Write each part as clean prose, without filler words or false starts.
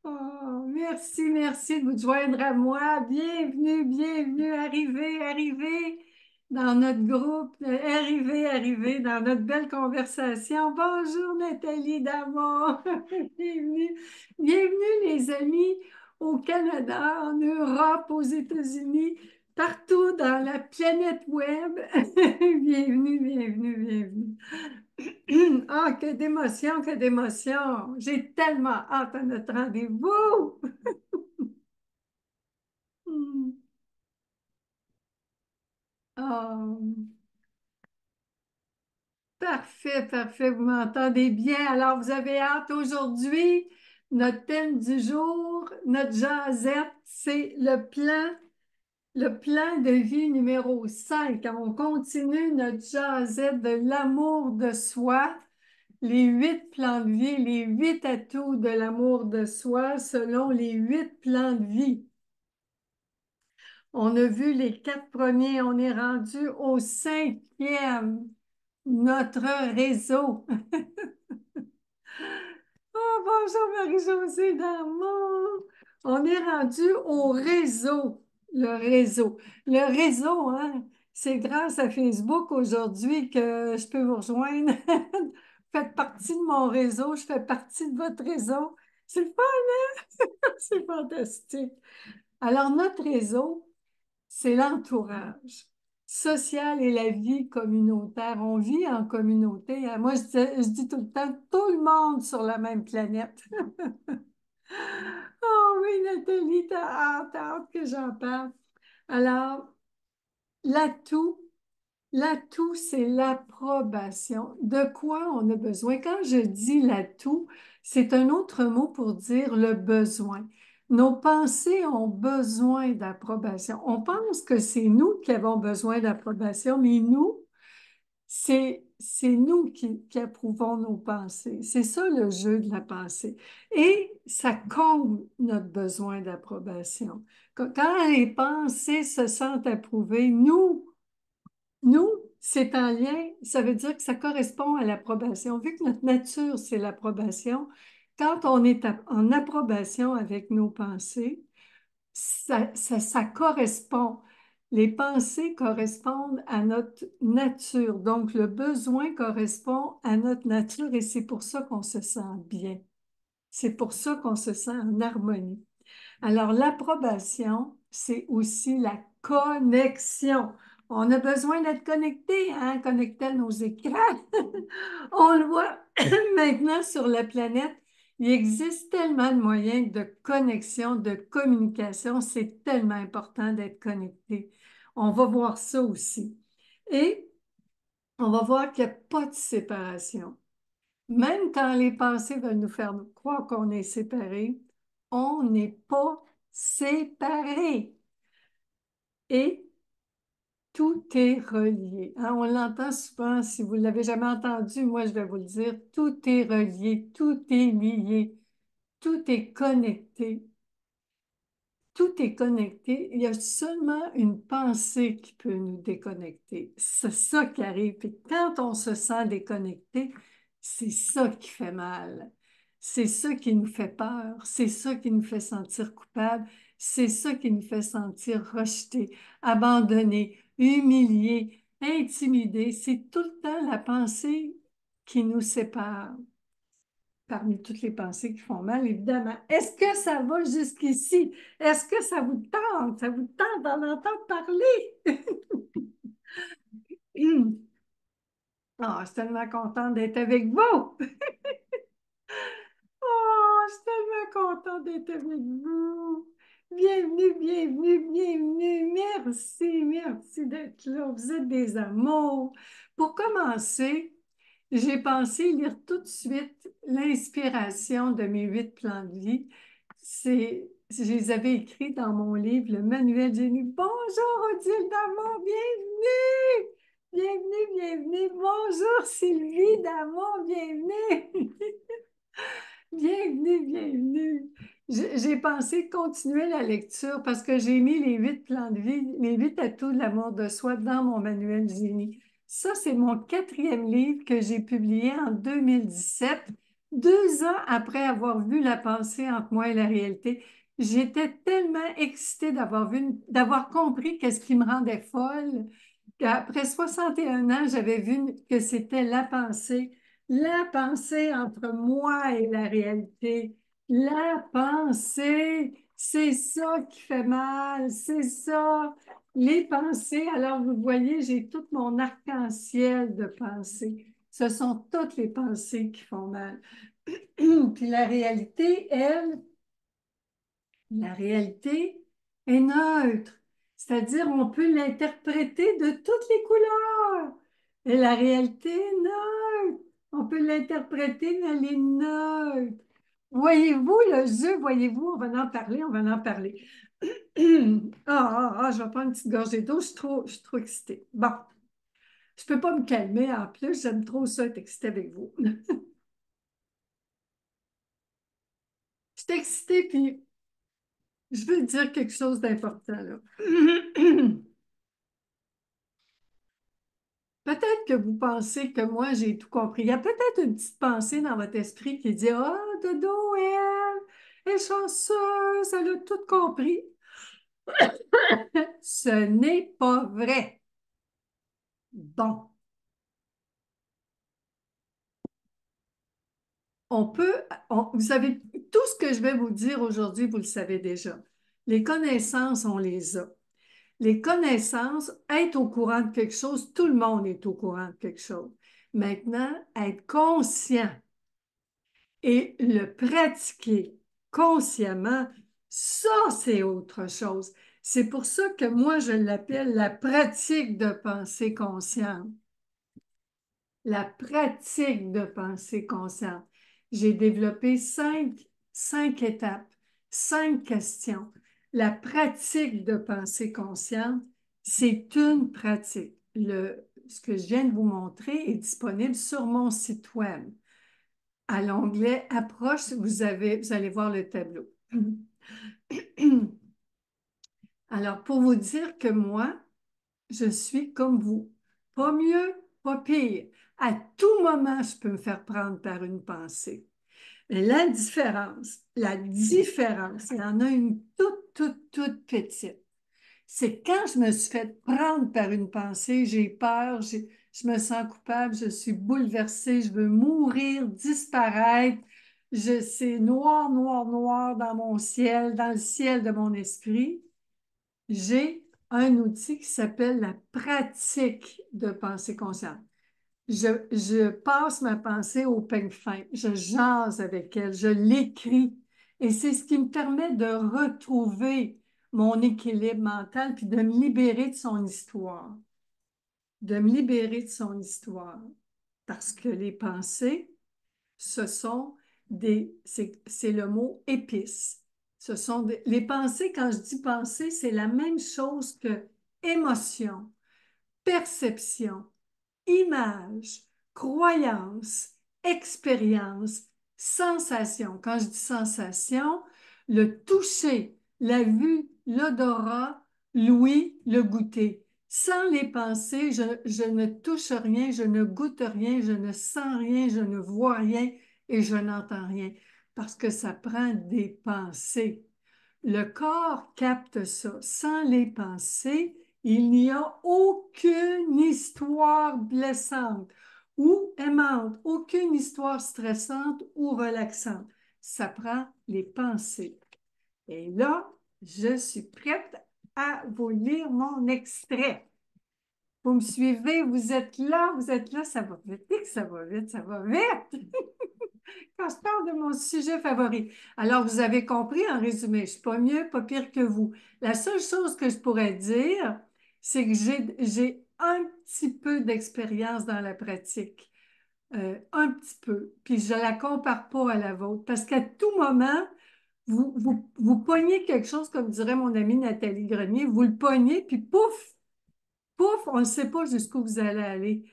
Oh, merci, merci de vous joindre à moi. Bienvenue, bienvenue, arrivez, arrivez dans notre groupe. Arrivez, arrivez dans notre belle conversation. Bonjour Nathalie Damon. Bienvenue, bienvenue les amis au Canada, en Europe, aux États-Unis, partout dans la planète web. Bienvenue, bienvenue, bienvenue. Ah, que d'émotion, que d'émotion. J'ai tellement hâte à notre rendez-vous. Hmm. Oh, parfait, parfait. Vous m'entendez bien. Alors, vous avez hâte aujourd'hui. Notre thème du jour, notre jasette, c'est le plan de vie numéro 5. On continue notre jasette de l'amour de soi. Les 8 plans de vie, les 8 atouts de l'amour de soi selon les 8 plans de vie. On a vu les 4 premiers, on est rendu au 5e, notre réseau. Oh, bonjour Marie-Josée Darmon. On est rendu au réseau, le réseau. Le réseau, hein, c'est grâce à Facebook aujourd'hui que je peux vous rejoindre. Vous faites partie de mon réseau, je fais partie de votre réseau. C'est le fun, hein? C'est fantastique. Alors, notre réseau, c'est l'entourage social et la vie communautaire. On vit en communauté, hein. Moi, je dis tout le temps, tout le monde sur la même planète. Oh oui, Nathalie, t'as hâte que j'en parle. Alors, l'atout, l'atout, c'est l'approbation. De quoi on a besoin? Quand je dis l'atout, c'est un autre mot pour dire le besoin. Nos pensées ont besoin d'approbation. On pense que c'est nous qui avons besoin d'approbation, mais nous, c'est nous qui approuvons nos pensées. C'est ça le jeu de la pensée. Et ça comble notre besoin d'approbation. Quand les pensées se sentent approuvées, nous, c'est en lien, ça veut dire que ça correspond à l'approbation. Vu que notre nature, c'est l'approbation, quand on est en approbation avec nos pensées, ça correspond. Les pensées correspondent à notre nature. Donc, le besoin correspond à notre nature et c'est pour ça qu'on se sent bien. C'est pour ça qu'on se sent en harmonie. Alors, l'approbation, c'est aussi la connexion. On a besoin d'être connecté, hein, connecté à nos écrans. On le voit maintenant sur la planète. Il existe tellement de moyens de connexion, de communication. C'est tellement important d'être connecté. On va voir ça aussi. Et on va voir qu'il n'y a pas de séparation. Même quand les pensées veulent nous faire croire qu'on est séparés, on n'est pas séparés. Et tout est relié. Hein, on l'entend souvent, si vous ne l'avez jamais entendu, moi je vais vous le dire, tout est relié, tout est lié, tout est connecté. Tout est connecté. Il y a seulement une pensée qui peut nous déconnecter. C'est ça qui arrive. Puis quand on se sent déconnecté, c'est ça qui fait mal. C'est ça qui nous fait peur. C'est ça qui nous fait sentir coupable. C'est ça qui nous fait sentir rejeté, abandonné, humilié, intimidé. C'est tout le temps la pensée qui nous sépare parmi toutes les pensées qui font mal, évidemment. Est-ce que ça va jusqu'ici? Est-ce que ça vous tente? Ça vous tente d'en entendre parler? Oh, je suis tellement contente d'être avec vous. Oh, je suis tellement contente d'être avec vous. Bienvenue, bienvenue, bienvenue. Merci, merci d'être là. Vous êtes des amours. Pour commencer, j'ai pensé lire tout de suite l'inspiration de mes 8 plans de vie. Je les avais écrits dans mon livre, le Manuel Génie. Bonjour, Odile Damon, bienvenue! Bienvenue, bienvenue. Bonjour, Sylvie Damon, bienvenue! Bienvenue, bienvenue. J'ai pensé continuer la lecture parce que j'ai mis les 8 plans de vie, les 8 atouts de l'amour de soi dans mon manuel génie. Ça, c'est mon 4e livre que j'ai publié en 2017. 2 ans après avoir vu la pensée entre moi et la réalité, j'étais tellement excitée d'avoir d'avoir compris qu'est-ce qui me rendait folle, qu'après 61 ans, j'avais vu que c'était la pensée entre moi et la réalité. La pensée, c'est ça qui fait mal, c'est ça. Les pensées, alors vous voyez, j'ai tout mon arc-en-ciel de pensées. Ce sont toutes les pensées qui font mal. Puis la réalité est neutre. C'est-à-dire, on peut l'interpréter de toutes les couleurs. Et la réalité est neutre. On peut l'interpréter, mais elle est neutre. Voyez-vous le jeu, voyez-vous, on va en parler, on va en parler. Je vais prendre une petite gorgée d'eau, je suis trop excitée. Bon, je peux pas me calmer en plus, j'aime trop ça être excitée avec vous. Je suis excitée, puis je veux dire quelque chose d'important là. Peut-être que vous pensez que moi, j'ai tout compris. Il y a peut-être une petite pensée dans votre esprit qui dit, ah, Dodo, elle est chanceuse, elle a tout compris. Ce n'est pas vrai. Bon, vous savez, tout ce que je vais vous dire aujourd'hui, vous le savez déjà. Les connaissances, on les a. Les connaissances, être au courant de quelque chose, tout le monde est au courant de quelque chose. Maintenant, être conscient et le pratiquer consciemment, ça, c'est autre chose. C'est pour ça que moi, je l'appelle la pratique de pensée consciente. La pratique de pensée consciente. J'ai développé cinq étapes, 5 questions. La pratique de pensée consciente, c'est une pratique. Ce que je viens de vous montrer est disponible sur mon site web. À l'onglet Approche, vous allez voir le tableau. Alors, pour vous dire que moi, je suis comme vous. Pas mieux, pas pire. À tout moment, je peux me faire prendre par une pensée. Mais la différence, il y en a une toute petite. C'est quand je me suis fait prendre par une pensée, j'ai peur, je me sens coupable, je suis bouleversée, je veux mourir, disparaître. C'est noir, noir, noir dans mon ciel, dans le ciel de mon esprit. J'ai un outil qui s'appelle la pratique de pensée consciente. Je passe ma pensée au peigne fin, je jase avec elle, je l'écris. Et c'est ce qui me permet de retrouver mon équilibre mental puis de me libérer de son histoire. De me libérer de son histoire. Parce que les pensées, ce sont c'est le mot épice. Les pensées, quand je dis pensée, c'est la même chose que émotion, perception, image, croyance, expérience, sensation. Quand je dis sensation, le toucher, la vue, l'odorat, l'ouïe, le goûter. Sans les pensées, je ne touche rien, je ne goûte rien, je ne sens rien, je ne vois rien et je n'entends rien parce que ça prend des pensées. Le corps capte ça. Sans les pensées, il n'y a aucune histoire blessante ou aimante, aucune histoire stressante ou relaxante. Ça prend les pensées. Et là, je suis prête à vous lire mon extrait. Vous me suivez, vous êtes là, ça va vite, ça va vite, ça va vite. Quand je parle de mon sujet favori. Alors, vous avez compris en résumé, je ne suis pas mieux, pas pire que vous. La seule chose que je pourrais dire, c'est que j'ai un petit peu d'expérience dans la pratique. Un petit peu. Puis je ne la compare pas à la vôtre. Parce qu'à tout moment, vous pognez quelque chose, comme dirait mon amie Nathalie Grenier, vous le pognez, puis pouf, pouf, on ne sait pas jusqu'où vous allez aller.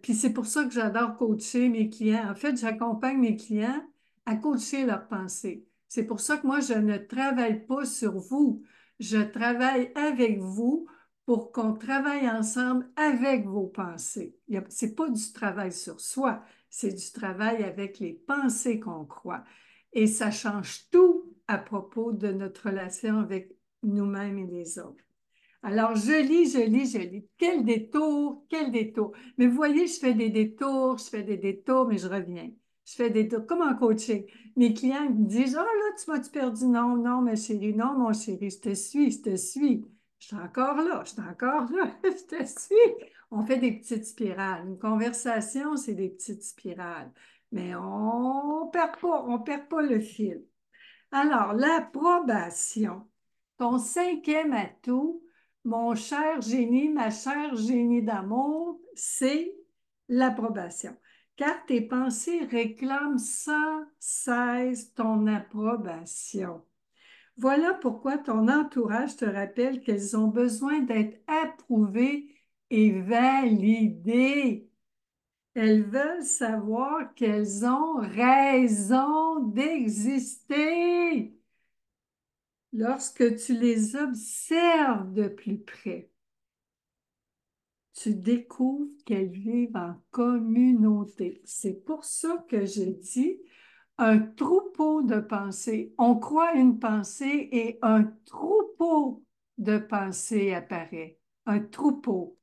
Puis c'est pour ça que j'adore coacher mes clients. En fait, j'accompagne mes clients à coacher leurs pensées. C'est pour ça que moi, je ne travaille pas sur vous. Je travaille avec vous pour qu'on travaille ensemble avec vos pensées. Ce n'est pas du travail sur soi, c'est du travail avec les pensées qu'on croit. Et ça change tout à propos de notre relation avec nous-mêmes et les autres. Alors, je lis, je lis, je lis. Quel détour, quel détour. Mais vous voyez, je fais des détours, je fais des détours, mais je reviens. Je fais des détours, comme en coaching. Mes clients me disent, oh là, tu m'as-tu perdu? Non, non, ma chérie, non, mon chéri, je te suis, je te suis. Je suis encore là, je suis encore là, je te suis. On fait des petites spirales. Une conversation, c'est des petites spirales. Mais on perd pas le fil. Alors, l'approbation. Ton cinquième atout, mon cher génie, ma chère génie d'amour, c'est l'approbation. Car tes pensées réclament sans cesse ton approbation. Voilà pourquoi ton entourage te rappelle qu'elles ont besoin d'être approuvées et validées. Elles veulent savoir qu'elles ont raison d'exister. Lorsque tu les observes de plus près, tu découvres qu'elles vivent en communauté. C'est pour ça que je dis un troupeau de pensées. On croit une pensée et un troupeau de pensées apparaît. Un troupeau.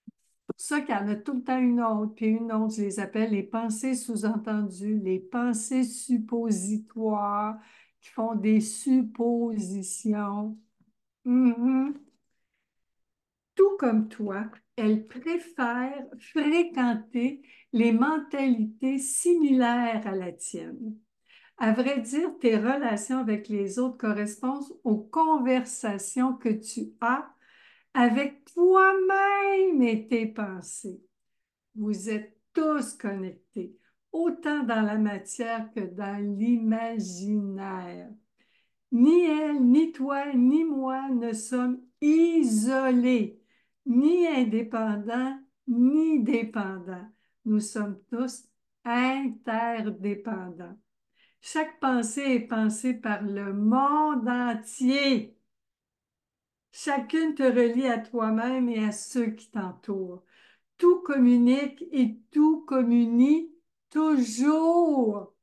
C'est pour ça qu'il y en a tout le temps une autre, puis une autre. Je les appelle les pensées sous-entendues, les pensées suppositoires qui font des suppositions. Mhm. Tout comme toi, elles préfèrent fréquenter les mentalités similaires à la tienne. À vrai dire, tes relations avec les autres correspondent aux conversations que tu as avec toi-même et tes pensées. Vous êtes tous connectés, autant dans la matière que dans l'imaginaire. Ni elle, ni toi, ni moi ne sommes isolés, ni indépendants, ni dépendants. Nous sommes tous interdépendants. Chaque pensée est pensée par le monde entier. Chacune te relie à toi-même et à ceux qui t'entourent. Tout communique et tout communie toujours.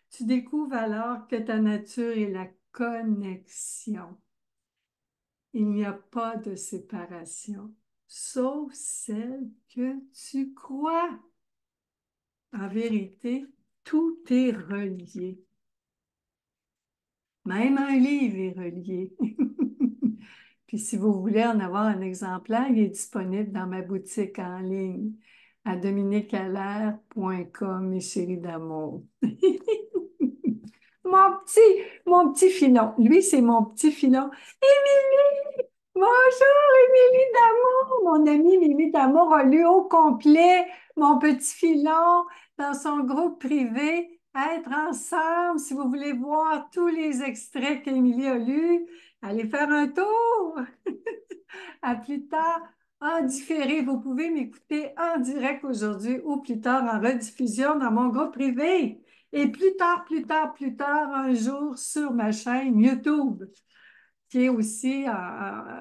Tu découvres alors que ta nature est la connexion. Il n'y a pas de séparation, sauf celle que tu crois. En vérité, tout est relié. Même un livre est relié. Puis si vous voulez en avoir un exemplaire, il est disponible dans ma boutique en ligne à dominiquealaire.com, mes chéris d'amour. Mon petit filon. Lui, c'est mon petit filon. Émilie! Bonjour, Émilie d'amour! Mon amie Émilie d'amour a lu au complet mon petit filon dans son groupe privé. Être ensemble, si vous voulez voir tous les extraits qu'Émilie a lus, allez faire un tour. À plus tard, en différé, vous pouvez m'écouter en direct aujourd'hui ou plus tard en rediffusion dans mon groupe privé. Et plus tard, un jour sur ma chaîne YouTube, qui est aussi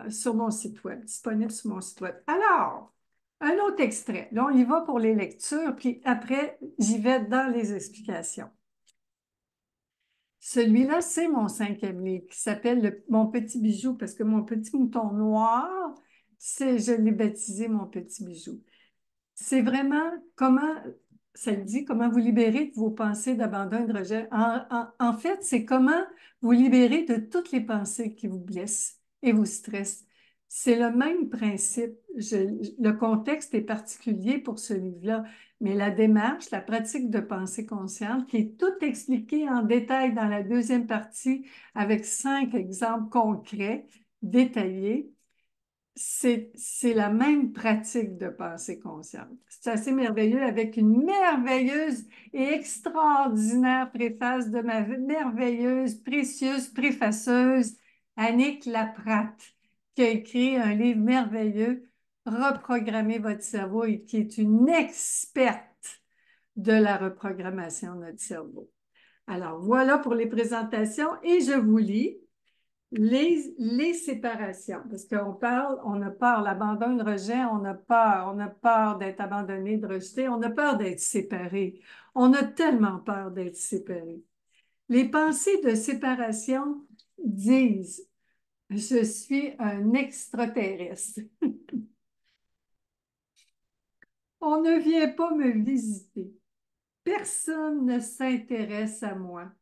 sur mon site web, disponible sur mon site web. Alors, un autre extrait. Là, on y va pour les lectures, puis après, j'y vais dans les explications. Celui-là, c'est mon cinquième livre qui s'appelle Mon petit bijou, parce que mon petit mouton noir, je l'ai baptisé mon petit bijou. C'est vraiment comment, ça le dit, comment vous libérer de vos pensées d'abandon et de rejet. En fait, c'est comment vous libérer de toutes les pensées qui vous blessent et vous stressent. C'est le même principe. Le contexte est particulier pour ce livre-là, mais la démarche, la pratique de pensée consciente, qui est tout expliqué en détail dans la deuxième partie avec 5 exemples concrets, détaillés, c'est la même pratique de pensée consciente. C'est assez merveilleux avec une merveilleuse et extraordinaire préface de ma merveilleuse, précieuse préfaceuse, Annick Laprate, qui a écrit un livre merveilleux, Reprogrammer votre cerveau, et qui est une experte de la reprogrammation de notre cerveau. Alors, voilà pour les présentations et je vous lis. les séparations, parce qu'on parle, on a peur, l'abandon, le rejet, on a peur d'être abandonné, de rejeté, on a peur d'être séparé. On a tellement peur d'être séparé. Les pensées de séparation disent, je suis un extraterrestre. On ne vient pas me visiter. Personne ne s'intéresse à moi.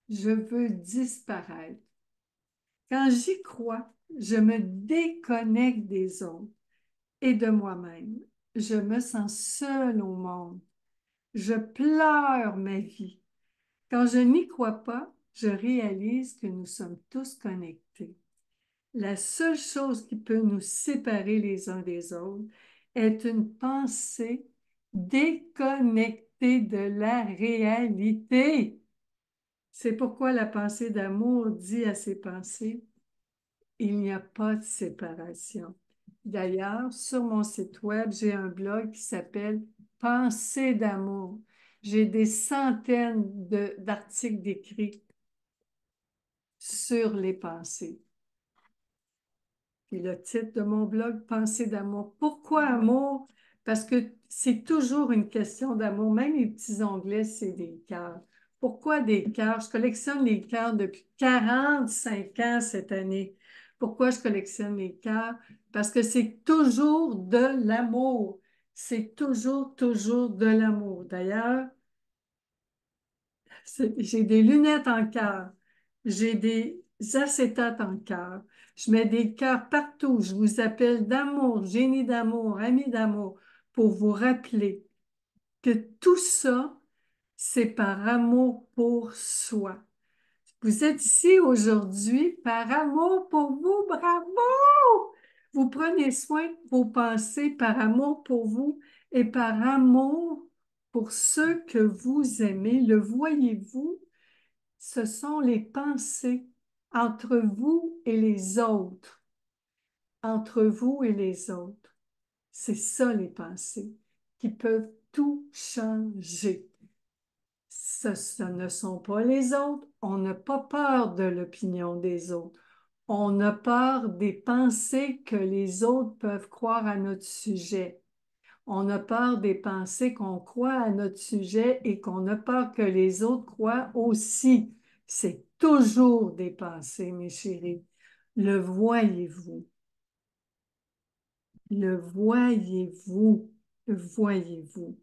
Je veux disparaître. Quand j'y crois, je me déconnecte des autres et de moi-même. Je me sens seule au monde. Je pleure ma vie. Quand je n'y crois pas, je réalise que nous sommes tous connectés. La seule chose qui peut nous séparer les uns des autres est une pensée déconnectée de la réalité. C'est pourquoi la pensée d'amour dit à ses pensées, il n'y a pas de séparation. D'ailleurs, sur mon site web, j'ai un blog qui s'appelle Pensée d'amour. J'ai des centaines d'articles décrits sur les pensées. Puis le titre de mon blog, Pensée d'amour. Pourquoi amour? Parce que c'est toujours une question d'amour. Même les petits onglets, c'est des cœurs. Pourquoi des cœurs? Je collectionne les cœurs depuis 45 ans cette année. Pourquoi je collectionne les cœurs? Parce que c'est toujours de l'amour. C'est toujours, toujours de l'amour. D'ailleurs, j'ai des lunettes en cœur. J'ai des acétates en cœur. Je mets des cœurs partout. Je vous appelle d'amour, génie d'amour, ami d'amour, pour vous rappeler que tout ça, c'est par amour pour soi. Vous êtes ici aujourd'hui par amour pour vous. Bravo! Vous prenez soin de vos pensées par amour pour vous et par amour pour ceux que vous aimez. Le voyez-vous? Ce sont les pensées entre vous et les autres. Entre vous et les autres. C'est ça les pensées qui peuvent tout changer. Ce ne sont pas les autres. On n'a pas peur de l'opinion des autres. On a peur des pensées que les autres peuvent croire à notre sujet. On a peur des pensées qu'on croit à notre sujet et qu'on a peur que les autres croient aussi. C'est toujours des pensées, mes chéris. Le voyez-vous? Le voyez-vous? Le voyez-vous?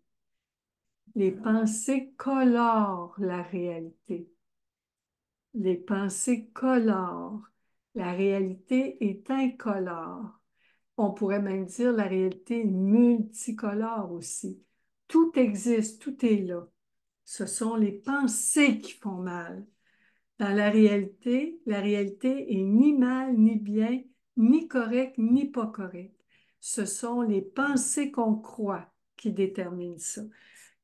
Les pensées colorent la réalité. Les pensées colorent. La réalité est incolore. On pourrait même dire la réalité est multicolore aussi. Tout existe, tout est là. Ce sont les pensées qui font mal. Dans la réalité est ni mal, ni bien, ni correct, ni pas correct. Ce sont les pensées qu'on croit qui déterminent ça.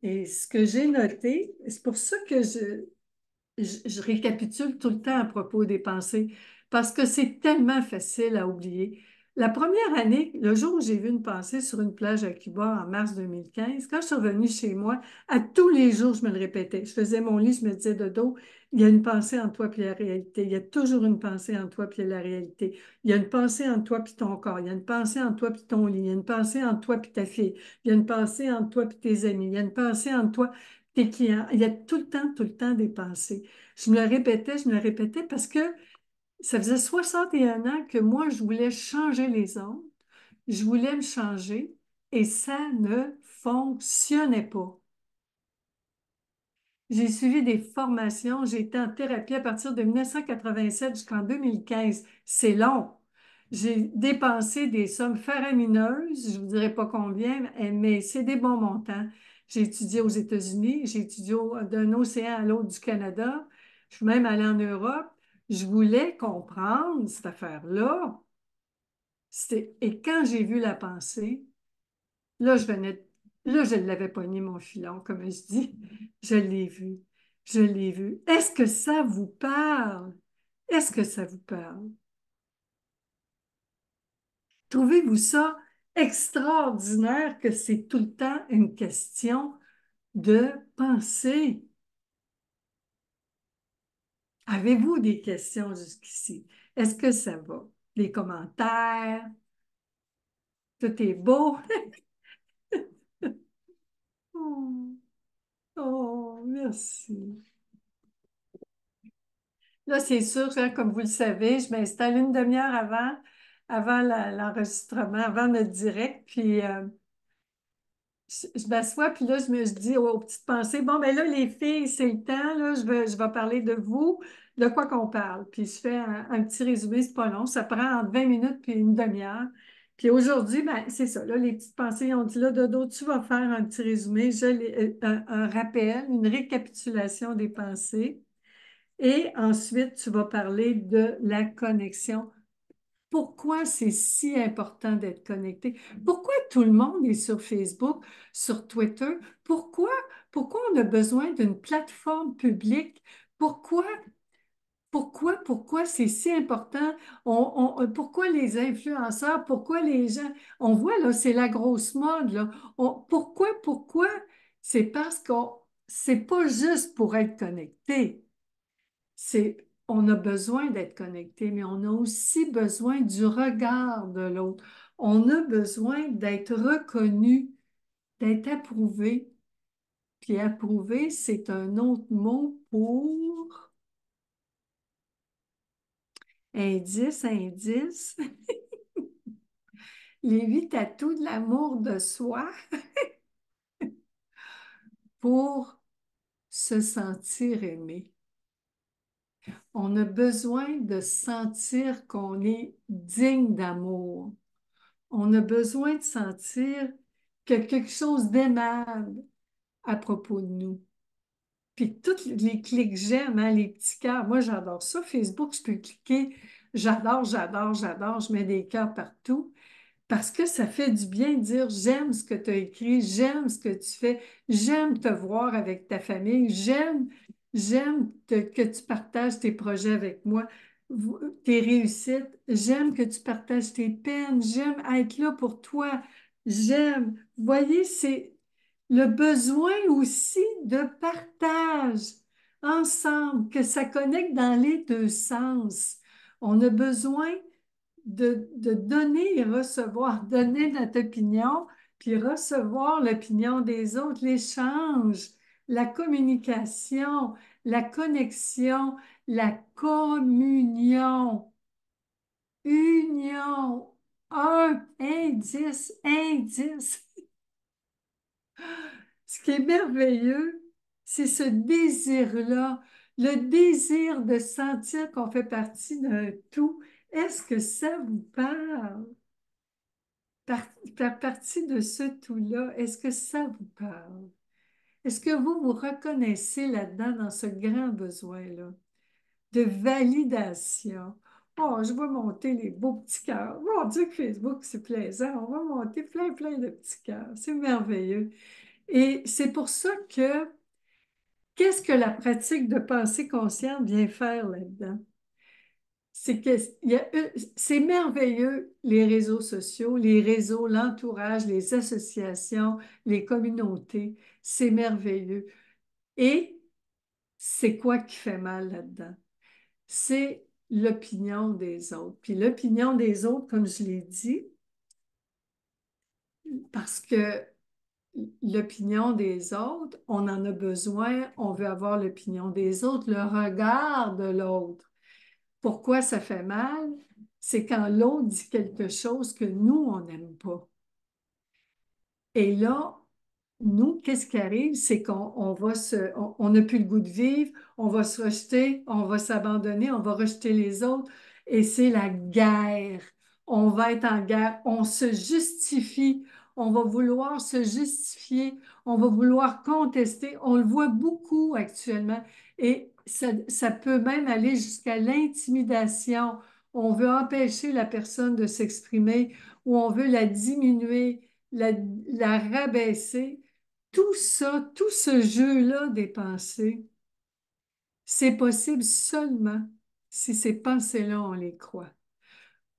Et ce que j'ai noté, c'est pour ça que je récapitule tout le temps à propos des pensées parce que c'est tellement facile à oublier. La première année, le jour où j'ai vu une pensée sur une plage à Cuba en mars 2015, quand je suis revenue chez moi, à tous les jours, je me le répétais. Je faisais mon lit, je me disais de dos, il y a une pensée en toi puis la réalité. Il y a toujours une pensée en toi puis la réalité. Il y a une pensée en toi puis ton corps. Il y a une pensée en toi puis ton lit. Il y a une pensée en toi puis ta fille. Il y a une pensée en toi puis tes amis. Il y a une pensée en toi tes clients. Il y a tout le temps des pensées. Je me le répétais parce que ça faisait 61 ans que moi, je voulais changer les autres. Je voulais me changer et ça ne fonctionnait pas. J'ai suivi des formations, j'ai été en thérapie à partir de 1987 jusqu'en 2015. C'est long. J'ai dépensé des sommes faramineuses, je ne vous dirai pas combien, mais c'est des bons montants. J'ai étudié aux États-Unis, j'ai étudié d'un océan à l'autre du Canada. Je suis même allée en Europe. Je voulais comprendre cette affaire-là. Et quand j'ai vu la pensée, là, là, je l'avais pogné mon filon, comme je dis. Je l'ai vu. Je l'ai vu. Est-ce que ça vous parle? Est-ce que ça vous parle? Trouvez-vous ça extraordinaire que c'est tout le temps une question de pensée? Avez-vous des questions jusqu'ici? Est-ce que ça va? Des commentaires? Tout est beau? Oh, oh, merci. Là, c'est sûr, hein, comme vous le savez, je m'installe une demi-heure avant l'enregistrement, avant notre direct, puis je m'assois, puis là, je dis aux petites pensées, bon, ben là, les filles, c'est le temps, là, je vais parler de vous, de quoi qu'on parle. Puis je fais un petit résumé, c'est pas long, ça prend entre 20 minutes puis une demi-heure. Puis aujourd'hui, ben, c'est ça, là, les petites pensées, ils ont dit, là, Dodo, tu vas faire un petit résumé, un rappel, une récapitulation des pensées. Et ensuite, tu vas parler de la connexion. Pourquoi c'est si important d'être connecté? Pourquoi tout le monde est sur Facebook, sur Twitter? Pourquoi, pourquoi on a besoin d'une plateforme publique? Pourquoi, pourquoi c'est si important? Pourquoi les influenceurs? Pourquoi les gens? On voit là, c'est la grosse mode là. Pourquoi? C'est parce qu'on, c'est pas juste pour être connecté. On a besoin d'être connecté, mais on a aussi besoin du regard de l'autre. On a besoin d'être reconnu, d'être approuvé. Puis approuvé, c'est un autre mot pour indice, les 8 atouts de l'amour de soi pour se sentir aimé. On a besoin de sentir qu'on est digne d'amour. On a besoin de sentir qu'il y a quelque chose d'aimable à propos de nous. Puis toutes les clics j'aime, hein, les petits cœurs, moi j'adore ça. Facebook, je peux cliquer, j'adore, je mets des cœurs partout. Parce que ça fait du bien de dire j'aime ce que tu as écrit, j'aime ce que tu fais, j'aime te voir avec ta famille, que tu partages tes projets avec moi, tes réussites, j'aime que tu partages tes peines, j'aime être là pour toi, j'aime. Vous voyez, c'est le besoin aussi de partage ensemble, que ça connecte dans les deux sens. On a besoin de donner et recevoir, donner notre opinion, puis recevoir l'opinion des autres, l'échange, la communication, la connexion, la communion, union, indice. Ce qui est merveilleux, c'est ce désir-là, le désir de sentir qu'on fait partie d'un tout. Est-ce que ça vous parle? Faire partie de ce tout-là, est-ce que ça vous parle? Est-ce que vous vous reconnaissez là-dedans dans ce grand besoin-là de validation? Oh, je vois monter les beaux petits cœurs. Mon Dieu, que Facebook, c'est plaisant. On va monter plein de petits cœurs. C'est merveilleux. Et c'est pour ça que, qu'est-ce que la pratique de pensée consciente vient faire là-dedans? C'est que c'est merveilleux, les réseaux sociaux, les réseaux, l'entourage, les associations, les communautés. C'est merveilleux. Et c'est quoi qui fait mal là-dedans? C'est l'opinion des autres. Puis l'opinion des autres, comme je l'ai dit, parce que l'opinion des autres, on en a besoin, on veut avoir l'opinion des autres, le regard de l'autre. Pourquoi ça fait mal? C'est quand l'autre dit quelque chose que nous, on n'aime pas. Et là, nous, qu'est-ce qui arrive? C'est on n'a plus le goût de vivre, on va se rejeter, on va s'abandonner, on va rejeter les autres. Et c'est la guerre. On va être en guerre. On se justifie. On va vouloir se justifier. On va vouloir contester. On le voit beaucoup actuellement. Et ça peut même aller jusqu'à l'intimidation. On veut empêcher la personne de s'exprimer ou on veut la diminuer, la rabaisser. Tout ça, tout ce jeu-là des pensées, c'est possible seulement si ces pensées-là, on les croit.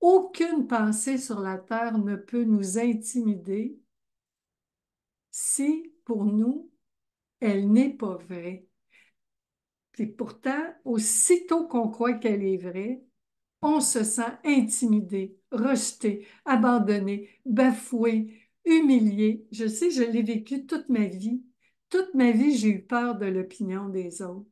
Aucune pensée sur la terre ne peut nous intimider si, pour nous, elle n'est pas vraie. Puis pourtant, aussitôt qu'on croit qu'elle est vraie, on se sent intimidé, rejeté, abandonné, bafoué, humilié. Je sais, je l'ai vécu toute ma vie. Toute ma vie, j'ai eu peur de l'opinion des autres.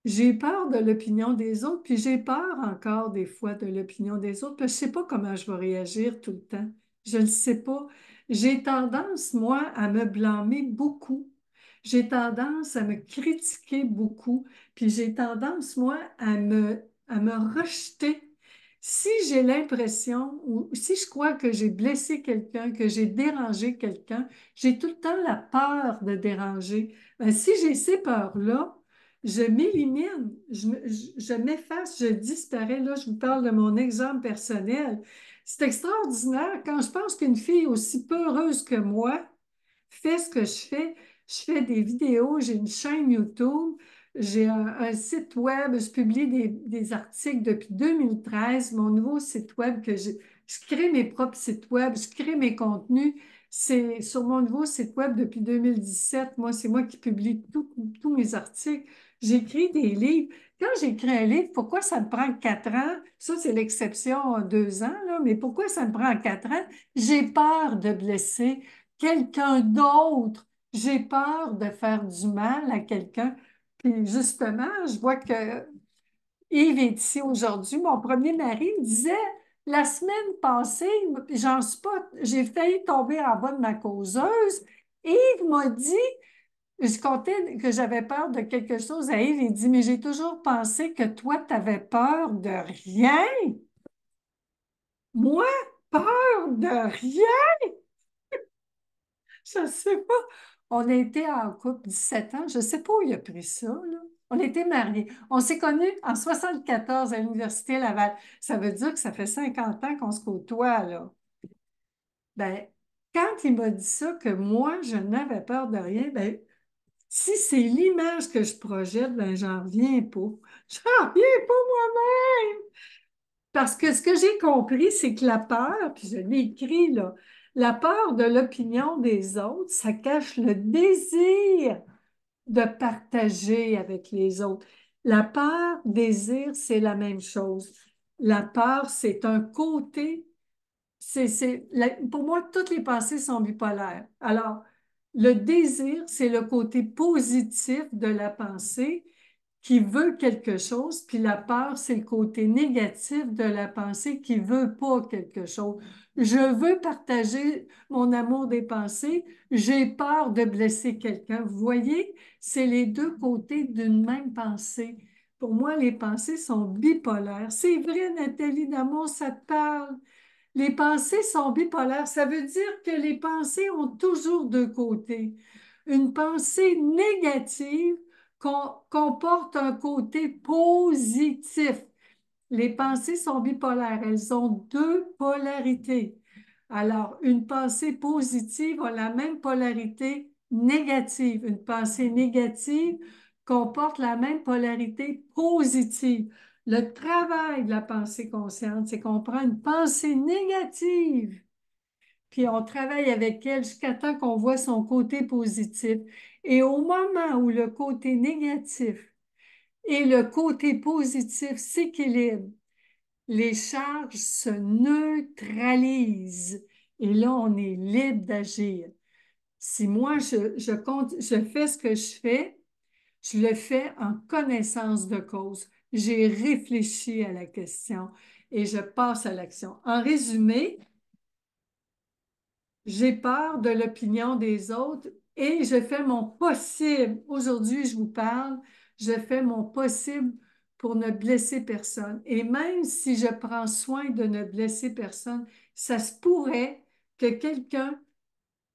J'ai peur de l'opinion des autres, puis j'ai peur encore des fois de l'opinion des autres, parce que je ne sais pas comment je vais réagir tout le temps. Je ne le sais pas. J'ai tendance, moi, à me blâmer beaucoup. J'ai tendance à me critiquer beaucoup, puis j'ai tendance, moi, à me rejeter. Si j'ai l'impression, ou si je crois que j'ai blessé quelqu'un, que j'ai dérangé quelqu'un, j'ai tout le temps la peur de déranger. Ben, si j'ai ces peurs-là, je m'élimine, je m'efface, je disparais. Là, je vous parle de mon exemple personnel. C'est extraordinaire quand je pense qu'une fille aussi peureuse que moi fait ce que je fais. Je fais des vidéos, j'ai une chaîne YouTube, j'ai un site web, je publie des articles depuis 2013, mon nouveau site web je crée mes propres sites web, je crée mes contenus. C'est sur mon nouveau site web depuis 2017. Moi, c'est moi qui publie tous mes articles. J'écris des livres. Quand j'écris un livre, pourquoi ça me prend 4 ans? Ça, c'est l'exception 2 ans, là, mais pourquoi ça me prend 4 ans? J'ai peur de blesser quelqu'un d'autre. J'ai peur de faire du mal à quelqu'un. Puis justement, je vois que Yves est ici aujourd'hui. Mon premier mari me disait, la semaine passée, j'en suis pas, j'ai failli tomber en bas de ma causeuse. Yves m'a dit, je comptais que j'avais peur de quelque chose à Yves. Il dit, mais j'ai toujours pensé que toi, tu avais peur de rien. Moi, peur de rien. Je ne sais pas. On a été en couple 17 ans. Je ne sais pas où il a pris ça, là. On était mariés. On s'est connus en 74 à l'Université Laval. Ça veut dire que ça fait 50 ans qu'on se côtoie, là. Ben, quand il m'a dit ça, que moi, je n'avais peur de rien, ben, si c'est l'image que je projette, ben, j'en reviens pas. J'en reviens pas moi-même. Parce que ce que j'ai compris, c'est que la peur, puis je l'ai écrit là, la peur de l'opinion des autres, ça cache le désir de partager avec les autres. La peur, désir, c'est la même chose. La peur, c'est un côté, pour moi, toutes les pensées sont bipolaires. Alors, le désir, c'est le côté positif de la pensée qui veut quelque chose, puis la peur, c'est le côté négatif de la pensée qui veut pas quelque chose. Je veux partager mon amour des pensées, j'ai peur de blesser quelqu'un. Vous voyez, c'est les deux côtés d'une même pensée. Pour moi, les pensées sont bipolaires. C'est vrai, Nathalie D'amour, ça te parle. Les pensées sont bipolaires. Ça veut dire que les pensées ont toujours deux côtés. Une pensée négative comporte un côté positif. Les pensées sont bipolaires. Elles ont deux polarités. Alors, une pensée positive a la même polarité négative. Une pensée négative comporte la même polarité positive. Le travail de la pensée consciente, c'est qu'on prend une pensée négative, puis on travaille avec elle jusqu'à temps qu'on voit son côté positif. Et au moment où le côté négatif et le côté positif s'équilibrent, les charges se neutralisent. Et là, on est libre d'agir. Si moi, je fais ce que je fais, je le fais en connaissance de cause. J'ai réfléchi à la question et je passe à l'action. En résumé, j'ai peur de l'opinion des autres et je fais mon possible. Aujourd'hui, je vous parle, je fais mon possible pour ne blesser personne. Et même si je prends soin de ne blesser personne, ça se pourrait que quelqu'un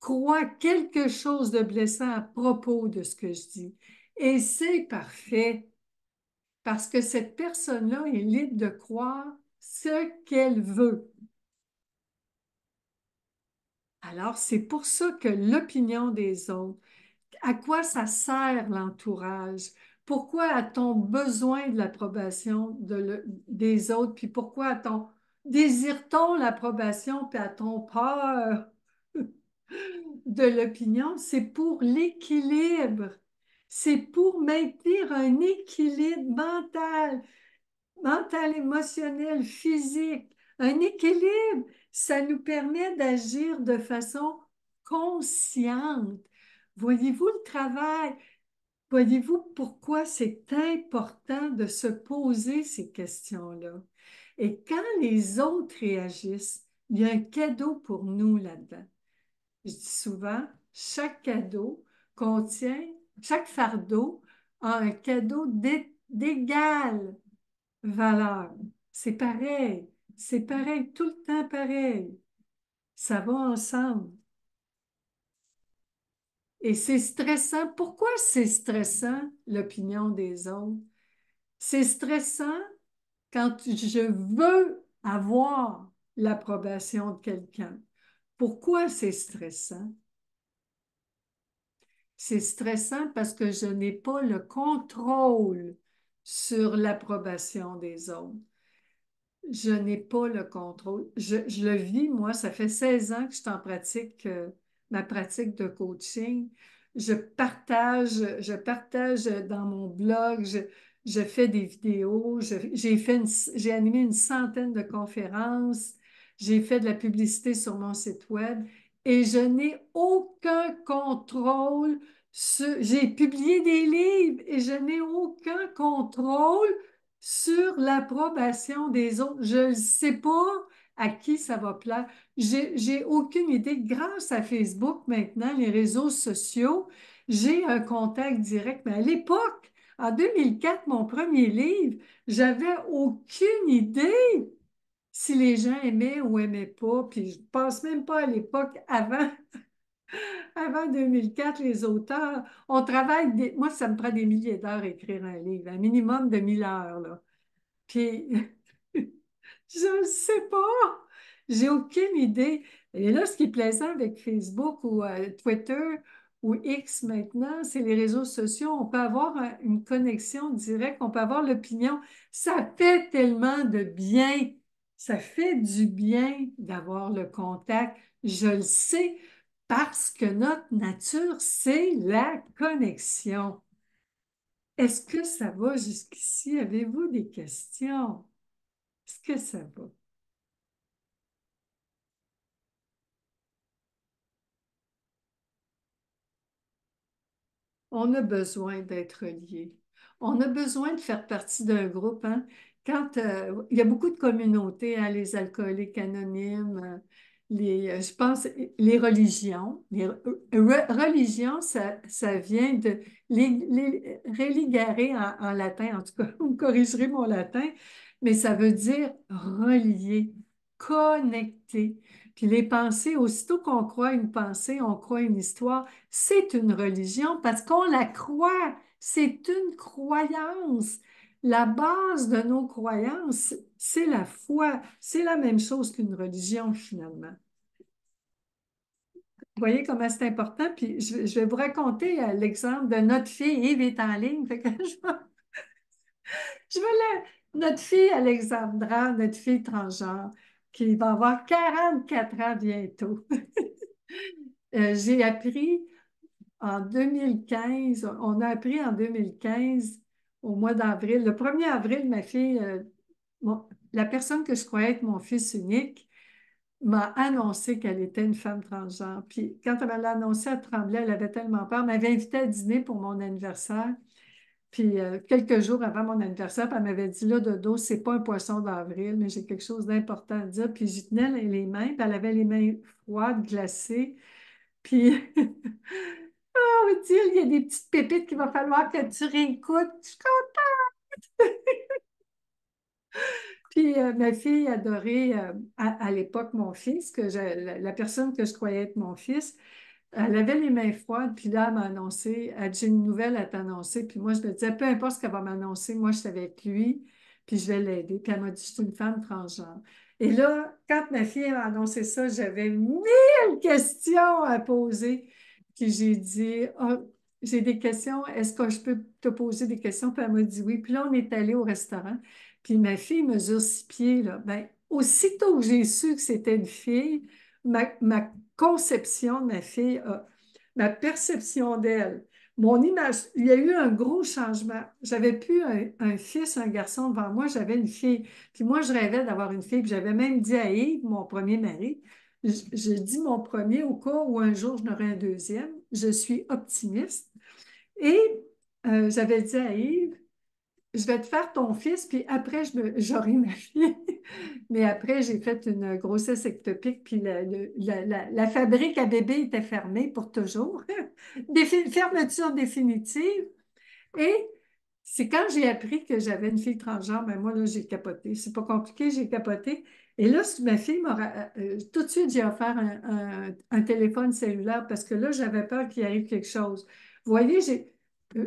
croit quelque chose de blessant à propos de ce que je dis. Et c'est parfait parce que cette personne-là est libre de croire ce qu'elle veut. Alors, c'est pour ça que l'opinion des autres, à quoi ça sert l'entourage? Pourquoi a-t-on besoin de l'approbation des autres? Puis pourquoi désire-t-on l'approbation, puis a-t-on peur de l'opinion? C'est pour l'équilibre. C'est pour maintenir un équilibre mental, émotionnel, physique. Un équilibre, ça nous permet d'agir de façon consciente. Voyez-vous le travail? Voyez-vous pourquoi c'est important de se poser ces questions-là? Et quand les autres réagissent, il y a un cadeau pour nous là-dedans. Je dis souvent, chaque cadeau contient, chaque fardeau a un cadeau d'égale valeur. C'est pareil, tout le temps pareil. Ça va ensemble. Et c'est stressant. Pourquoi c'est stressant, l'opinion des autres? C'est stressant quand je veux avoir l'approbation de quelqu'un. Pourquoi c'est stressant? C'est stressant parce que je n'ai pas le contrôle sur l'approbation des autres. Je n'ai pas le contrôle. Je le vis, moi, ça fait 16 ans que je suis en pratique, ma pratique de coaching. Je partage dans mon blog, je fais des vidéos, j'ai animé une centaine de conférences, j'ai fait de la publicité sur mon site web et je n'ai aucun contrôle j'ai publié des livres et je n'ai aucun contrôle sur l'approbation des autres. Je ne sais pas à qui ça va plaire. J'ai aucune idée. Grâce à Facebook maintenant, les réseaux sociaux, j'ai un contact direct. Mais à l'époque, en 2004, mon premier livre, j'avais aucune idée si les gens aimaient ou aimaient pas. Puis je pense même pas à l'époque avant 2004, les auteurs, on travaille, moi, ça me prend des milliers d'heures à écrire un livre, un minimum de 1000 heures, là. Puis, je ne sais pas. J'ai aucune idée. Et là, ce qui est plaisant avec Facebook ou Twitter ou X maintenant, c'est les réseaux sociaux. On peut avoir une connexion directe, on peut avoir l'opinion. Ça fait tellement de bien. Ça fait du bien d'avoir le contact. Je le sais parce que notre nature, c'est la connexion. Est-ce que ça va jusqu'ici? Avez-vous des questions? Est-ce que ça va? On a besoin d'être lié. On a besoin de faire partie d'un groupe, hein. Quand il y a beaucoup de communautés, hein, les alcooliques anonymes, je pense, les religions. Religions, ça vient de religare en latin, en tout cas, vous me corrigerez mon latin, mais ça veut dire relier, connecter. Puis les pensées, aussitôt qu'on croit une pensée, on croit une histoire. C'est une religion parce qu'on la croit. C'est une croyance. La base de nos croyances, c'est la foi. C'est la même chose qu'une religion, finalement. Vous voyez comment c'est important? Puis je vais vous raconter l'exemple de notre fille. Yves est en ligne. Fait que notre fille Alexandra, notre fille transgenre, qui va avoir 44 ans bientôt. J'ai appris en 2015, on a appris en 2015, au mois d'avril, le 1er avril, ma fille, la personne que je croyais être mon fils unique, m'a annoncé qu'elle était une femme transgenre. Puis quand elle me l'a annoncé, elle tremblait, elle avait tellement peur. Elle m'avait invité à dîner pour mon anniversaire. Puis quelques jours avant mon anniversaire, puis elle m'avait dit, là, Dodo, c'est pas un poisson d'avril, mais j'ai quelque chose d'important à dire. Puis j'y tenais les mains, puis elle avait les mains froides, glacées. Puis oh, Dieu, il y a des petites pépites qu'il va falloir que tu réécoutes. Je suis Puis ma fille adorait à l'époque mon fils, la personne que je croyais être mon fils, elle avait les mains froides, puis là, elle m'a annoncé, elle dit, j'ai une nouvelle à t'annoncer, puis moi, je me disais, peu importe ce qu'elle va m'annoncer, moi, je suis avec lui, puis je vais l'aider. Puis elle m'a dit, je suis une femme transgenre. Et là, quand ma fille m'a annoncé ça, j'avais 1000 questions à poser. Puis j'ai dit, ah, j'ai des questions, est-ce que je peux te poser des questions? Puis elle m'a dit oui. Puis là, on est allé au restaurant. Puis ma fille mesure 6 pieds, là. Ben, aussitôt que j'ai su que c'était une fille, ma conception de ma fille, ma perception d'elle Mon image, il y a eu un gros changement. J'avais plus un fils, un garçon devant moi, j'avais une fille. Puis moi, je rêvais d'avoir une fille. Puis j'avais même dit à Yves, mon premier mari, je dis mon premier au cas où un jour je n'aurai un deuxième. Je suis optimiste. Et j'avais dit à Yves, je vais te faire ton fils, puis après, j'aurai ma fille. Mais après, j'ai fait une grossesse ectopique, puis la fabrique à bébé était fermée pour toujours. Fermeture définitive. Et c'est quand j'ai appris que j'avais une fille transgenre, ben moi, là, j'ai capoté. C'est pas compliqué, j'ai capoté. Et là, ma fille tout de suite, j'ai offert un téléphone cellulaire parce que là, j'avais peur qu'il arrive quelque chose. Vous voyez,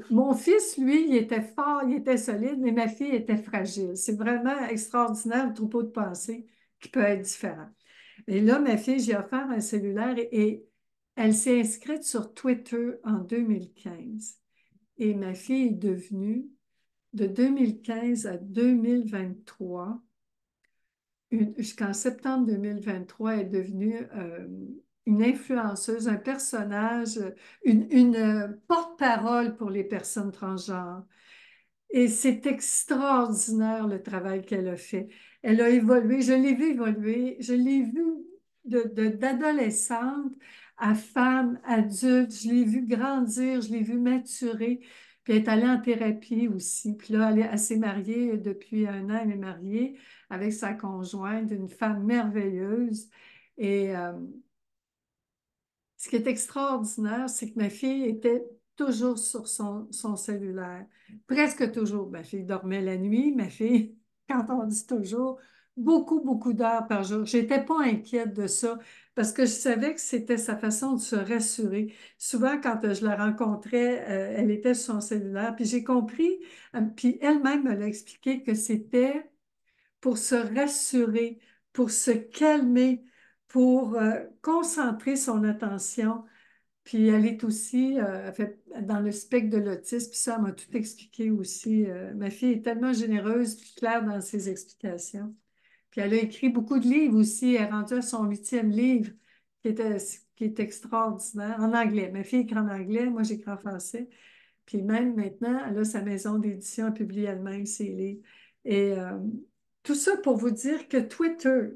mon fils, lui, il était fort, il était solide, mais ma fille était fragile. C'est vraiment extraordinaire le troupeau de pensée qui peut être différent. Et là, ma fille, j'ai offert un cellulaire et elle s'est inscrite sur Twitter en 2015. Et ma fille est devenue, de 2015 à 2023, jusqu'en septembre 2023, elle est devenue une influenceuse, un personnage, une porte-parole pour les personnes transgenres. Et c'est extraordinaire le travail qu'elle a fait. Elle a évolué, je l'ai vu évoluer, je l'ai vu d'adolescente à femme, adulte, je l'ai vu grandir, je l'ai vu maturer, puis elle est allée en thérapie aussi. Puis là, elle s'est mariée depuis un an, elle est mariée avec sa conjointe, une femme merveilleuse. Et ce qui est extraordinaire, c'est que ma fille était toujours sur son cellulaire. Presque toujours. Ma fille dormait la nuit. Ma fille, quand on dit toujours, beaucoup, beaucoup d'heures par jour. Je n'étais pas inquiète de ça parce que je savais que c'était sa façon de se rassurer. Souvent, quand je la rencontrais, elle était sur son cellulaire. Puis j'ai compris, puis elle-même me l'a expliqué, que c'était pour se rassurer, pour se calmer, pour concentrer son attention. Puis elle est aussi elle fait dans le spectre de l'autisme, puis ça, elle m'a tout expliqué aussi. Ma fille est tellement généreuse puis claire dans ses explications. Puis elle a écrit beaucoup de livres aussi. Elle est rendue à son 8e livre, qui était, qui est extraordinaire, en anglais. Ma fille écrit en anglais, moi j'écris en français. Puis même maintenant, elle a sa maison d'édition, elle publie elle-même ses livres. Et tout ça pour vous dire que Twitter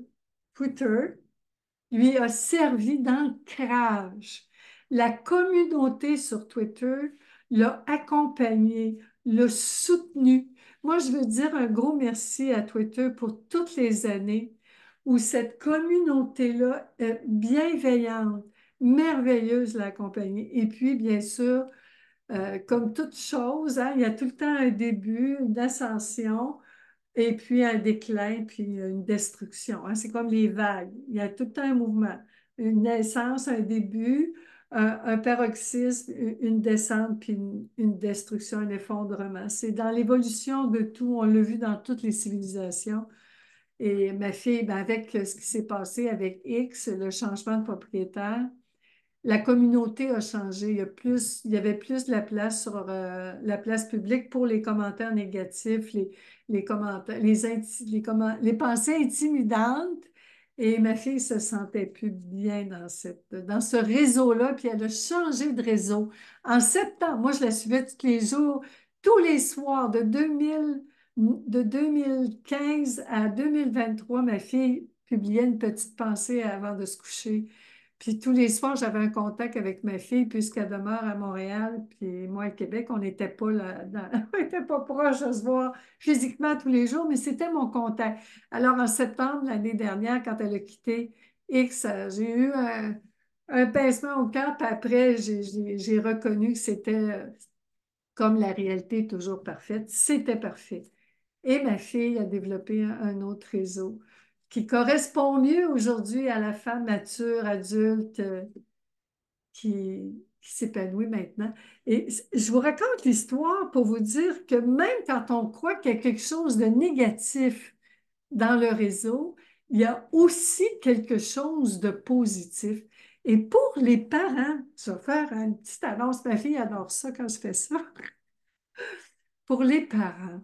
lui a servi d'ancrage. La communauté sur Twitter l'a accompagné, l'a soutenu. Moi, je veux dire un gros merci à Twitter pour toutes les années où cette communauté-là, bienveillante, merveilleuse, l'a accompagné. Et puis, bien sûr, comme toute chose, hein, il y a tout le temps un début, une ascension, et puis un déclin, puis une destruction, hein. C'est comme les vagues. Il y a tout le temps un mouvement. Une naissance, un début, un paroxysme, une descente, puis une destruction, un effondrement. C'est dans l'évolution de tout. On l'a vu dans toutes les civilisations. Et ma fille, ben, avec ce qui s'est passé avec X, le changement de propriétaire, la communauté a changé. Il y avait plus de la place sur la place publique pour les commentaires négatifs, les commentaires, les pensées intimidantes. Et ma fille se sentait plus bien dans ce réseau-là, puis elle a changé de réseau. En septembre, moi, je la suivais tous les jours, tous les soirs, de 2015 à 2023, ma fille publiait une petite pensée avant de se coucher. Puis tous les soirs, j'avais un contact avec ma fille puisqu'elle demeure à Montréal, puis moi à Québec, on n'était pas là, on n'était pas proche de se voir physiquement tous les jours, mais c'était mon contact. Alors en septembre l'année dernière, quand elle a quitté X, j'ai eu un pincement au cœur, puis après, j'ai reconnu que c'était comme la réalité est toujours parfaite, c'était parfait. Et ma fille a développé un autre réseau qui correspond mieux aujourd'hui à la femme mature, adulte, qui s'épanouit maintenant. Et je vous raconte l'histoire pour vous dire que même quand on croit qu'il y a quelque chose de négatif dans le réseau, il y a aussi quelque chose de positif. Et pour les parents, je vais faire une petite annonce, ma fille adore ça quand je fais ça. Pour les parents,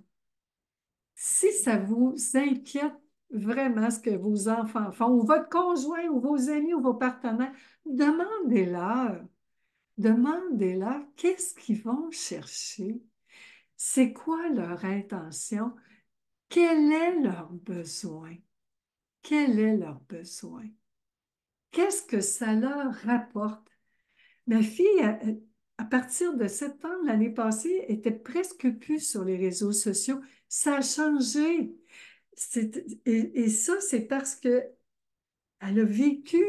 si ça vous inquiète vraiment ce que vos enfants font, ou votre conjoint, ou vos amis, ou vos partenaires, demandez-leur. Demandez-leur qu'est-ce qu'ils vont chercher, c'est quoi leur intention, quel est leur besoin, quel est leur besoin, qu'est-ce que ça leur rapporte. Ma fille, à partir de septembre l'année passée, était presque plus sur les réseaux sociaux. Ça a changé. Et ça, c'est parce que elle a vécu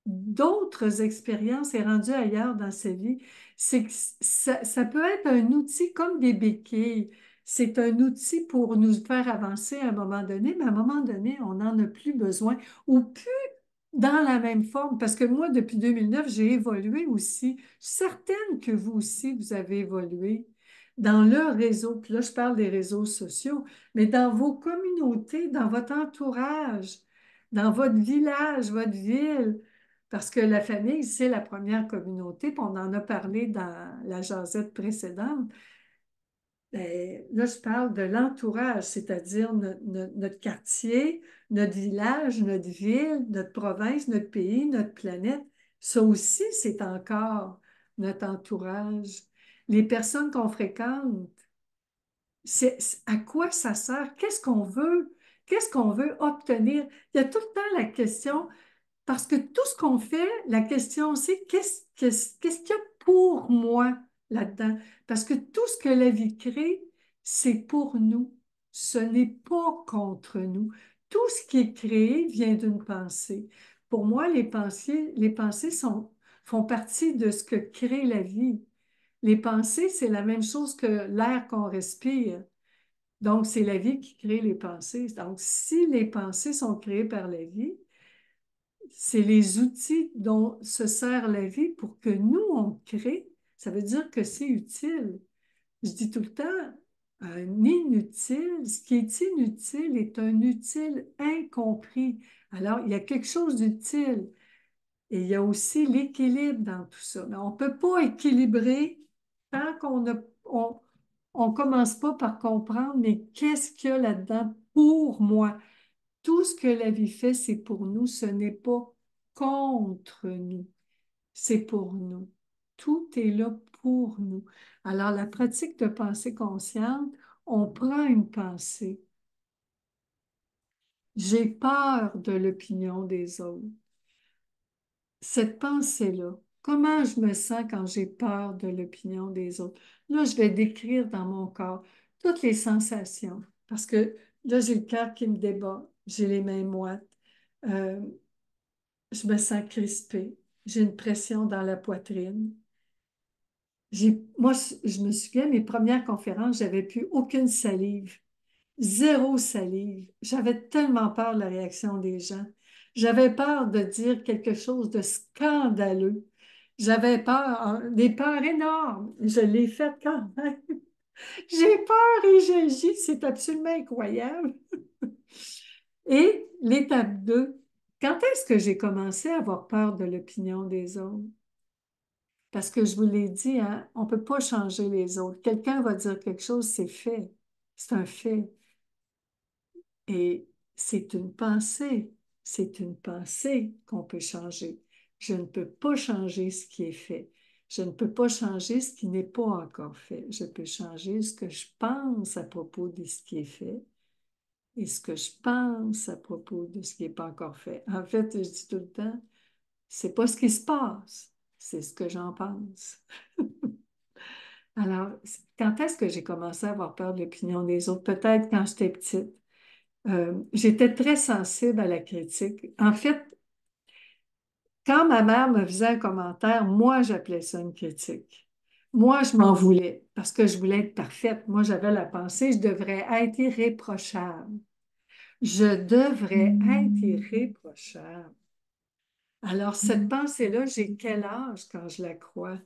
d'autres expériences et rendu ailleurs dans sa vie. C'est que ça peut être un outil comme des béquilles. C'est un outil pour nous faire avancer à un moment donné, mais à un moment donné, on n'en a plus besoin ou plus dans la même forme. Parce que moi, depuis 2009, j'ai évolué aussi. Je suis certaine que vous aussi, vous avez évolué dans le réseau. Puis là, je parle des réseaux sociaux, mais dans vos communautés, dans votre entourage, dans votre village, votre ville, parce que la famille, c'est la première communauté, puis on en a parlé dans la jasette précédente. Ben, là, je parle de l'entourage, c'est-à-dire notre quartier, notre village, notre ville, notre province, notre pays, notre planète. Ça aussi, c'est encore notre entourage. Les personnes qu'on fréquente, à quoi ça sert? Qu'est-ce qu'on veut? Qu'est-ce qu'on veut obtenir? Il y a tout le temps la question, parce que tout ce qu'on fait, la question c'est qu'est-ce qu'il y a pour moi là-dedans? Parce que tout ce que la vie crée, c'est pour nous. Ce n'est pas contre nous. Tout ce qui est créé vient d'une pensée. Pour moi, les pensées font partie de ce que crée la vie. Les pensées, c'est la même chose que l'air qu'on respire. Donc, c'est la vie qui crée les pensées. Donc, si les pensées sont créées par la vie, c'est les outils dont se sert la vie pour que nous, on crée. Ça veut dire que c'est utile. Je dis tout le temps, un inutile, ce qui est inutile est un utile incompris. Alors, il y a quelque chose d'utile et il y a aussi l'équilibre dans tout ça. Mais on ne peut pas équilibrer tant on commence pas par comprendre, mais qu'est-ce qu'il y a là-dedans pour moi? Tout ce que la vie fait, c'est pour nous, ce n'est pas contre nous, c'est pour nous. Tout est là pour nous. Alors, la pratique de pensée consciente, on prend une pensée. J'ai peur de l'opinion des autres. Cette pensée-là, comment je me sens quand j'ai peur de l'opinion des autres? Là, je vais décrire dans mon corps toutes les sensations, parce que là, j'ai le cœur qui me débat, j'ai les mains moites. Euh, je me sens crispée. J'ai une pression dans la poitrine. Moi, je me souviens, mes premières conférences, j'avais plus aucune salive, zéro salive. J'avais tellement peur de la réaction des gens. J'avais peur de dire quelque chose de scandaleux. J'avais peur, des peurs énormes. Je l'ai fait quand même. J'ai peur et j'agis, c'est absolument incroyable. Et l'étape 2, quand est-ce que j'ai commencé à avoir peur de l'opinion des autres? Parce que je vous l'ai dit, hein, on ne peut pas changer les autres. Quelqu'un va dire quelque chose, c'est fait. C'est un fait. Et c'est une pensée. C'est une pensée qu'on peut changer. Je ne peux pas changer ce qui est fait. Je ne peux pas changer ce qui n'est pas encore fait. Je peux changer ce que je pense à propos de ce qui est fait et ce que je pense à propos de ce qui n'est pas encore fait. En fait, je dis tout le temps, c'est pas ce qui se passe, c'est ce que j'en pense. Alors, quand est-ce que j'ai commencé à avoir peur de l'opinion des autres? Peut-être quand j'étais petite. J'étais très sensible à la critique. En fait, quand ma mère me faisait un commentaire, moi, j'appelais ça une critique. Moi, je m'en voulais parce que je voulais être parfaite. Moi, j'avais la pensée, je devrais être irréprochable. Je devrais être irréprochable. Alors, cette pensée-là, j'ai quel âge quand je la crois?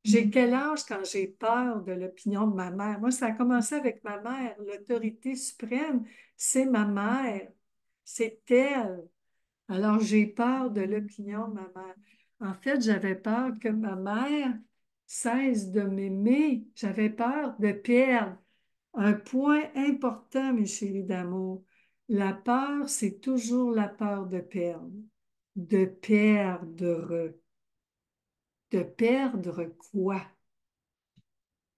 J'ai quel âge quand j'ai peur de l'opinion de ma mère? Moi, ça a commencé avec ma mère. L'autorité suprême, c'est ma mère. C'est elle. Alors, j'ai peur de l'opinion de ma mère. En fait, j'avais peur que ma mère cesse de m'aimer. J'avais peur de perdre. Un point important, mes chéris d'amour. La peur, c'est toujours la peur de perdre. De perdre. De perdre quoi?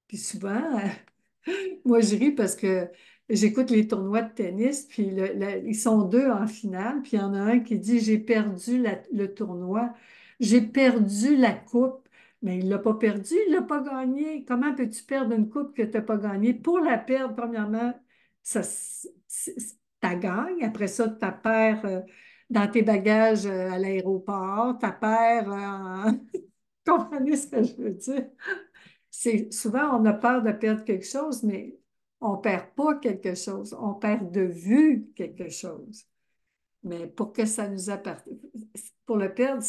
Puis souvent, moi, je ris parce que j'écoute les tournois de tennis, puis ils sont deux en finale, puis il y en a un qui dit, j'ai perdu le tournoi, j'ai perdu la coupe, mais il ne l'a pas perdu, il ne l'a pas gagné. Comment peux-tu perdre une coupe que tu n'as pas gagnée? Pour la perdre, premièrement, ça, t'as gagnes, après ça, tu perds dans tes bagages à l'aéroport, tu perds comprenez ce que je veux dire? C'est souvent on a peur de perdre quelque chose, mais on ne perd pas quelque chose, on perd de vue quelque chose. Mais pour que ça nous appartienne, pour le perdre,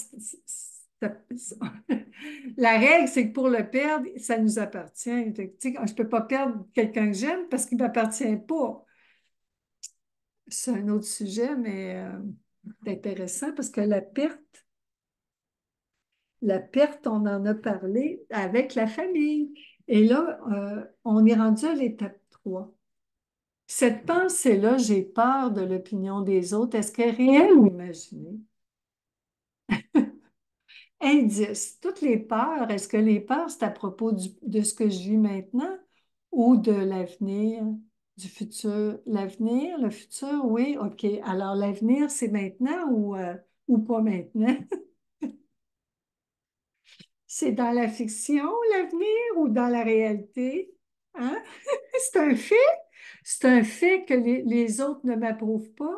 la règle, c'est que pour le perdre, ça nous appartient. Fait que, tu sais, je ne peux pas perdre quelqu'un que j'aime parce qu'il ne m'appartient pas. C'est un autre sujet, mais c'est intéressant parce que la perte, on en a parlé avec la famille. Et là, on est rendu à l'étape 3. Cette pensée-là, j'ai peur de l'opinion des autres. Est-ce qu'elle est réelle ou imaginée? Indice. Toutes les peurs, est-ce que les peurs, c'est à propos de ce que je vis maintenant ou de l'avenir, du futur? L'avenir, le futur, oui, OK. Alors, l'avenir, c'est maintenant ou pas maintenant? C'est dans la fiction, l'avenir, ou dans la réalité? Hein? C'est un fait. C'est un fait que les autres ne m'approuvent pas.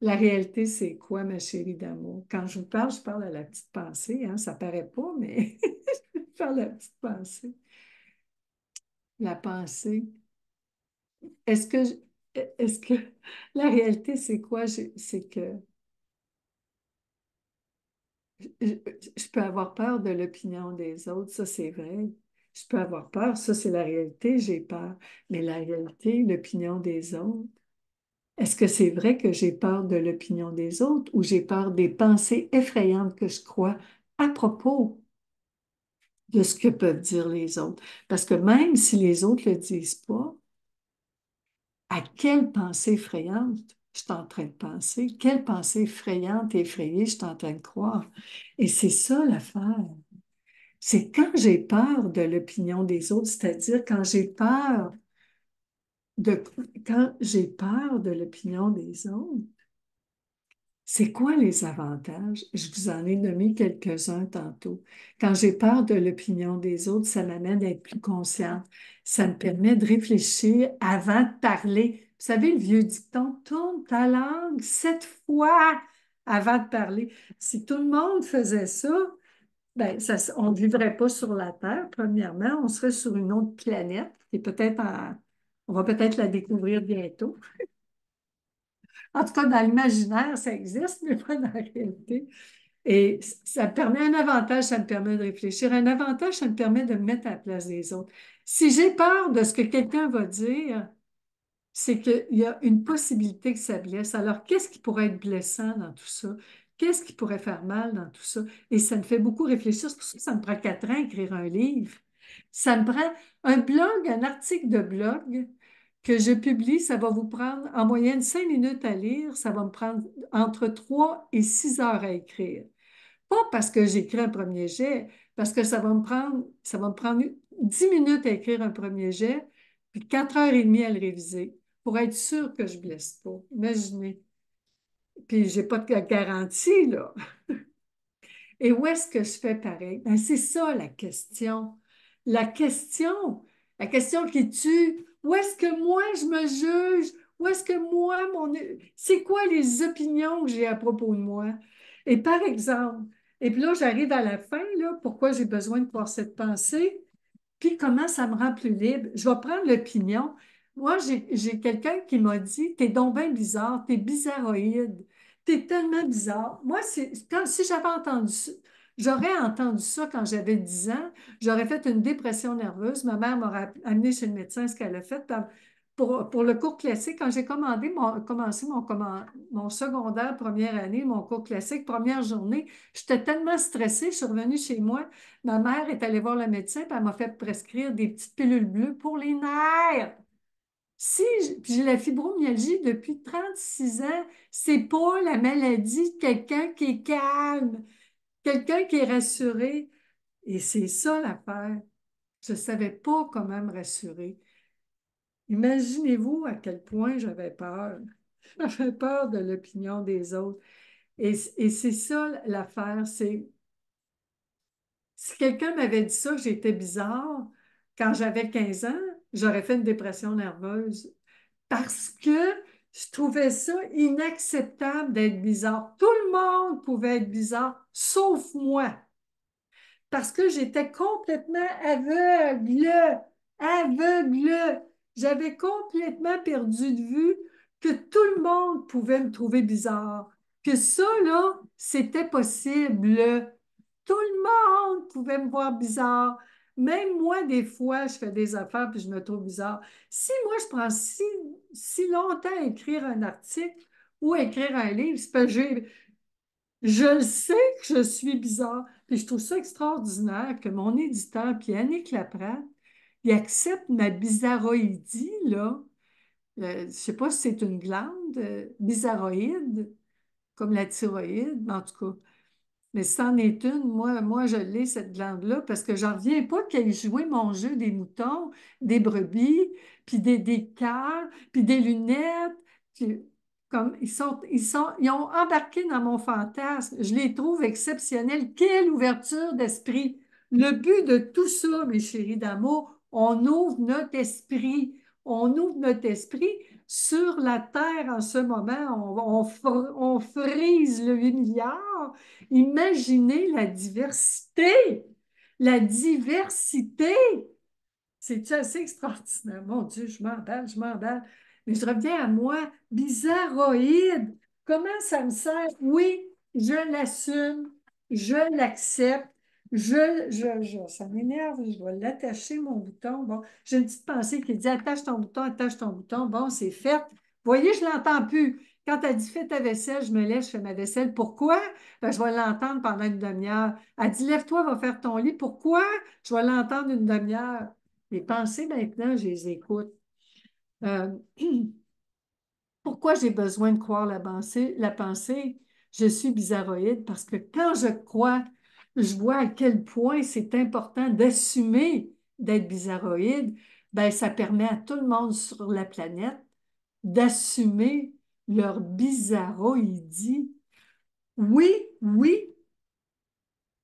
La réalité, c'est quoi, ma chérie d'amour? Quand je parle à la petite pensée, hein? Ça paraît pas, mais je parle à la petite pensée. La pensée. Est-ce que, est-ce que la réalité, c'est quoi? C'est que je, je peux avoir peur de l'opinion des autres, ça c'est vrai. Je peux avoir peur, ça c'est la réalité, j'ai peur. Mais la réalité, l'opinion des autres, est-ce que c'est vrai que j'ai peur de l'opinion des autres ou j'ai peur des pensées effrayantes que je crois à propos de ce que peuvent dire les autres? Parce que même si les autres ne le disent pas, à quelle pensée effrayante je suis en train de penser? Quelle pensée effrayante et effrayée je suis en train de croire? Et c'est ça l'affaire. C'est quand j'ai peur de l'opinion des autres, c'est-à-dire de, quand j'ai peur de l'opinion des autres, c'est quoi les avantages? Je vous en ai nommé quelques-uns tantôt. Quand j'ai peur de l'opinion des autres, ça m'amène à être plus consciente. Ça me permet de réfléchir avant de parler. Vous savez, le vieux dicton, tourne ta langue 7 fois avant de parler. Si tout le monde faisait ça, ben, on ne vivrait pas sur la Terre, premièrement. On serait sur une autre planète et on va peut-être la découvrir bientôt. En tout cas, dans l'imaginaire, ça existe, mais pas dans la réalité. Et ça me permet un avantage, ça me permet de réfléchir. Un avantage, ça me permet de me mettre à la place des autres. Si j'ai peur de ce que quelqu'un va dire, c'est qu'il y a une possibilité que ça blesse. Alors, qu'est-ce qui pourrait être blessant dans tout ça? Qu'est-ce qui pourrait faire mal dans tout ça? Et ça me fait beaucoup réfléchir. C'est pour ça que ça me prend 4 ans à écrire un livre. Ça me prend un blog, un article de blog que je publie. Ça va vous prendre en moyenne 5 minutes à lire. Ça va me prendre entre 3 et 6 heures à écrire. Pas parce que j'écris un premier jet, parce que ça va me prendre 10 minutes à écrire un premier jet, puis 4 heures et demie à le réviser pour être sûr que je ne blesse pas. Imaginez. Puis je n'ai pas de garantie, là. Et où est-ce que je fais pareil? Ben, c'est ça la question. La question, la question qui tue, où est-ce que moi je me juge? Où est-ce que moi, c'est quoi les opinions que j'ai à propos de moi? Et par exemple, et puis là, j'arrive à la fin, là, pourquoi j'ai besoin de voir cette pensée? Puis comment ça me rend plus libre? Je vais prendre l'opinion. Moi, j'ai quelqu'un qui m'a dit, t'es donc bien bizarre, t'es bizarroïde, t'es tellement bizarre. Moi, si j'avais entendu ça, j'aurais entendu ça quand j'avais 10 ans, j'aurais fait une dépression nerveuse. Ma mère m'aurait amené chez le médecin, ce qu'elle a fait. Pour le cours classique, quand j'ai commencé mon secondaire première année, mon cours classique, première journée, j'étais tellement stressée, je suis revenue chez moi. Ma mère est allée voir le médecin, puis elle m'a fait prescrire des petites pilules bleues pour les nerfs. Puis j'ai la fibromyalgie depuis 36 ans. C'est pas la maladie de quelqu'un qui est calme, quelqu'un qui est rassuré. Et c'est ça l'affaire. Je ne savais pas comment me rassurer. Imaginez-vous à quel point j'avais peur. J'avais peur de l'opinion des autres. Et c'est ça l'affaire, c'est si quelqu'un m'avait dit ça, que j'étais bizarre, quand j'avais 15 ans, j'aurais fait une dépression nerveuse parce que je trouvais ça inacceptable d'être bizarre. Tout le monde pouvait être bizarre, sauf moi, parce que j'étais complètement aveugle, aveugle. J'avais complètement perdu de vue que tout le monde pouvait me trouver bizarre, que ça, là, c'était possible. Tout le monde pouvait me voir bizarre. Même moi, des fois, je fais des affaires puis je me trouve bizarre. Si moi, je prends si longtemps à écrire un article ou à écrire un livre, c'est parce que je le sais que je suis bizarre. Puis je trouve ça extraordinaire que mon éditeur, puis Annick Laprade, il accepte ma bizarroïdie, là. Je ne sais pas si c'est une glande bizarroïde, comme la thyroïde, mais en tout cas. Mais c'en est une, moi je l'ai, cette glande-là, parce que j'en reviens pas qu'elle ait joué mon jeu des moutons, des brebis, puis des cœurs, puis des lunettes. Puis comme ils ont embarqué dans mon fantasme. Je les trouve exceptionnels. Quelle ouverture d'esprit! Le but de tout ça, mes chéris d'amour, on ouvre notre esprit. On ouvre notre esprit sur la Terre en ce moment. On frise le 8 milliards. Imaginez la diversité. La diversité. C'est assez extraordinaire. Mon Dieu, je m'emballe, je m'emballe. Mais je reviens à moi. Bizarroïde. Comment ça me sert? Oui, je l'assume. Je l'accepte. Ça m'énerve. Je vais l'attacher, mon bouton. Bon, j'ai une petite pensée qui dit attache ton bouton, attache ton bouton. Bon, c'est fait. Vous voyez, je ne l'entends plus. Quand elle dit fais ta vaisselle, je me lève, je fais ma vaisselle. Pourquoi? Ben, je vais l'entendre pendant une demi-heure. Elle dit lève-toi, va faire ton lit. Pourquoi? Je vais l'entendre une demi-heure. Les pensées, maintenant, je les écoute. Euh, Pourquoi j'ai besoin de croire la pensée? Je suis bizarroïde parce que quand je crois, je vois à quel point c'est important d'assumer d'être bizarroïde. Ben, ça permet à tout le monde sur la planète d'assumer leur bizarroïdie. Oui, oui,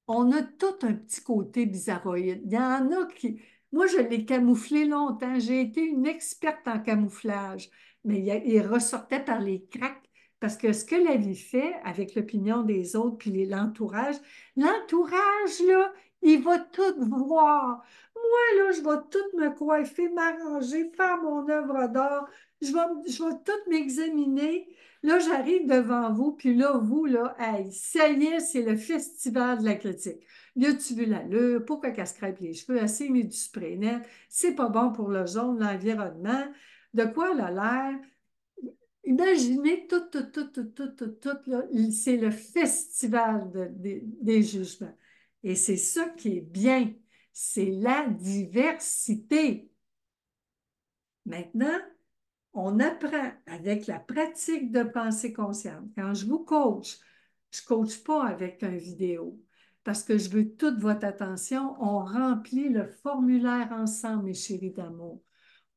on a tout un petit côté bizarroïde. Il y en a qui... Moi, je l'ai camouflé longtemps. J'ai été une experte en camouflage, mais il ressortait par les cracks. Parce que ce que la vie fait avec l'opinion des autres puis l'entourage, là, il va tout voir. Moi, là, je vais tout me coiffer, m'arranger, faire mon œuvre d'art. Je vais tout m'examiner. Là, j'arrive devant vous, puis là, vous, là, hey, ça y est, c'est le festival de la critique. Y a-tu vu l'allure? Pourquoi qu'elle se crêpe les cheveux? Elle s'est mis du spray net. C'est pas bon pour le jaune, l'environnement. De quoi elle a l'air? Imaginez tout, là, c'est le festival des jugements. Et c'est ça qui est bien. C'est la diversité. Maintenant, on apprend avec la pratique de pensée consciente. Quand je vous coach, je ne coach pas avec une vidéo parce que je veux toute votre attention. On remplit le formulaire ensemble, mes chéris d'amour.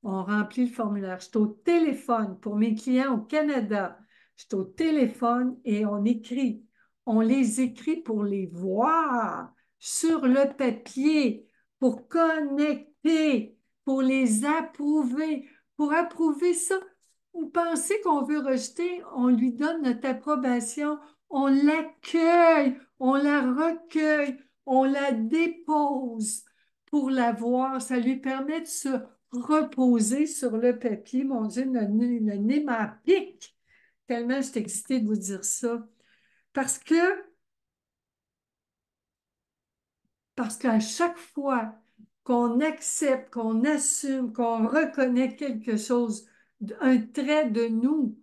On remplit le formulaire. Je suis au téléphone pour mes clients au Canada. Je suis au téléphone et on écrit. On les écrit pour les voir sur le papier, pour connecter, pour les approuver. Pour approuver ça, vous pensez qu'on veut rejeter, on lui donne notre approbation, on l'accueille, on la recueille, on la dépose pour la voir. Ça lui permet de se reposer sur le papier. Mon Dieu, le nez m'a pique tellement je suis excitée de vous dire ça. Parce que, parce qu'à chaque fois qu'on accepte, qu'on assume, qu'on reconnaît quelque chose, un trait de nous,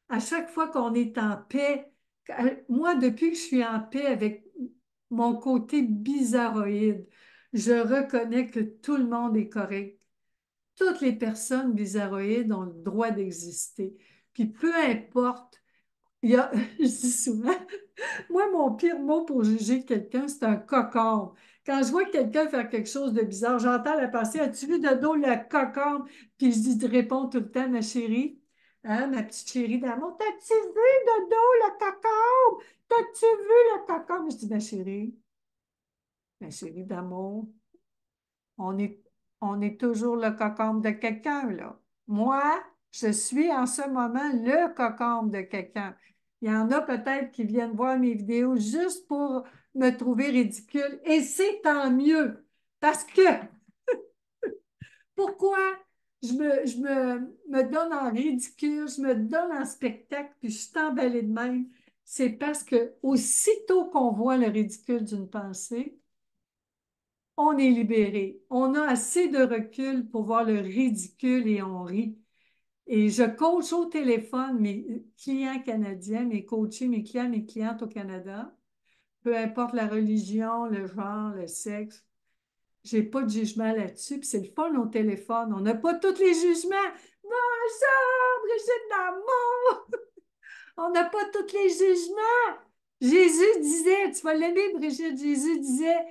à chaque fois qu'on est en paix, moi, depuis que je suis en paix avec mon côté bizarroïde, je reconnais que tout le monde est correct. Toutes les personnes bizarroïdes ont le droit d'exister. Puis peu importe, je dis souvent, moi, mon pire mot pour juger quelqu'un, c'est un cocon. Quand je vois quelqu'un faire quelque chose de bizarre, j'entends la pensée, as-tu vu de dos le cocon? Puis je dis, je réponds tout le temps, ma chérie, hein, ma petite chérie d'amour, t'as-tu vu de dos le cocon? T'as-tu vu le cocon? Je dis, ma chérie d'amour, on est, on est toujours le cocon de quelqu'un, là. Moi, je suis en ce moment le cocon de quelqu'un. Il y en a peut-être qui viennent voir mes vidéos juste pour me trouver ridicule, et c'est tant mieux. Parce que pourquoi me donne en ridicule, je me donne en spectacle, puis je suis emballée de même? C'est parce que aussitôt qu'on voit le ridicule d'une pensée, on est libéré. On a assez de recul pour voir le ridicule et on rit. Et je coach au téléphone mes clients canadiens, mes coachés, mes clients, mes clientes au Canada, peu importe la religion, le genre, le sexe. J'ai pas de jugement là-dessus. Puis c'est le fun au téléphone. On n'a pas tous les jugements. Bonjour, Brigitte Lamour! On n'a pas tous les jugements. Jésus disait, tu vas l'aimer, Brigitte, Jésus disait,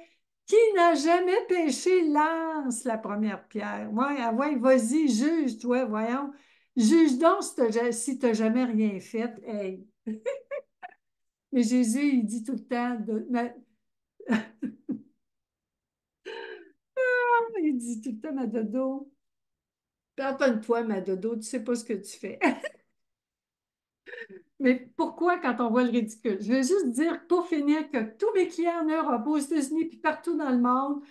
qui n'a jamais péché lance la première pierre. Ouais, ah ouais, vas-y, juge-toi, voyons. Juge donc si tu n'as jamais rien fait. Hey. Mais Jésus, il dit tout le temps, il dit tout le temps, ma dodo, pardonne-toi, ma dodo, tu sais pas ce que tu fais. Mais pourquoi quand on voit le ridicule? Je veux juste dire, pour finir, que tous mes clients en Europe, aux États-Unis, puis partout dans le monde,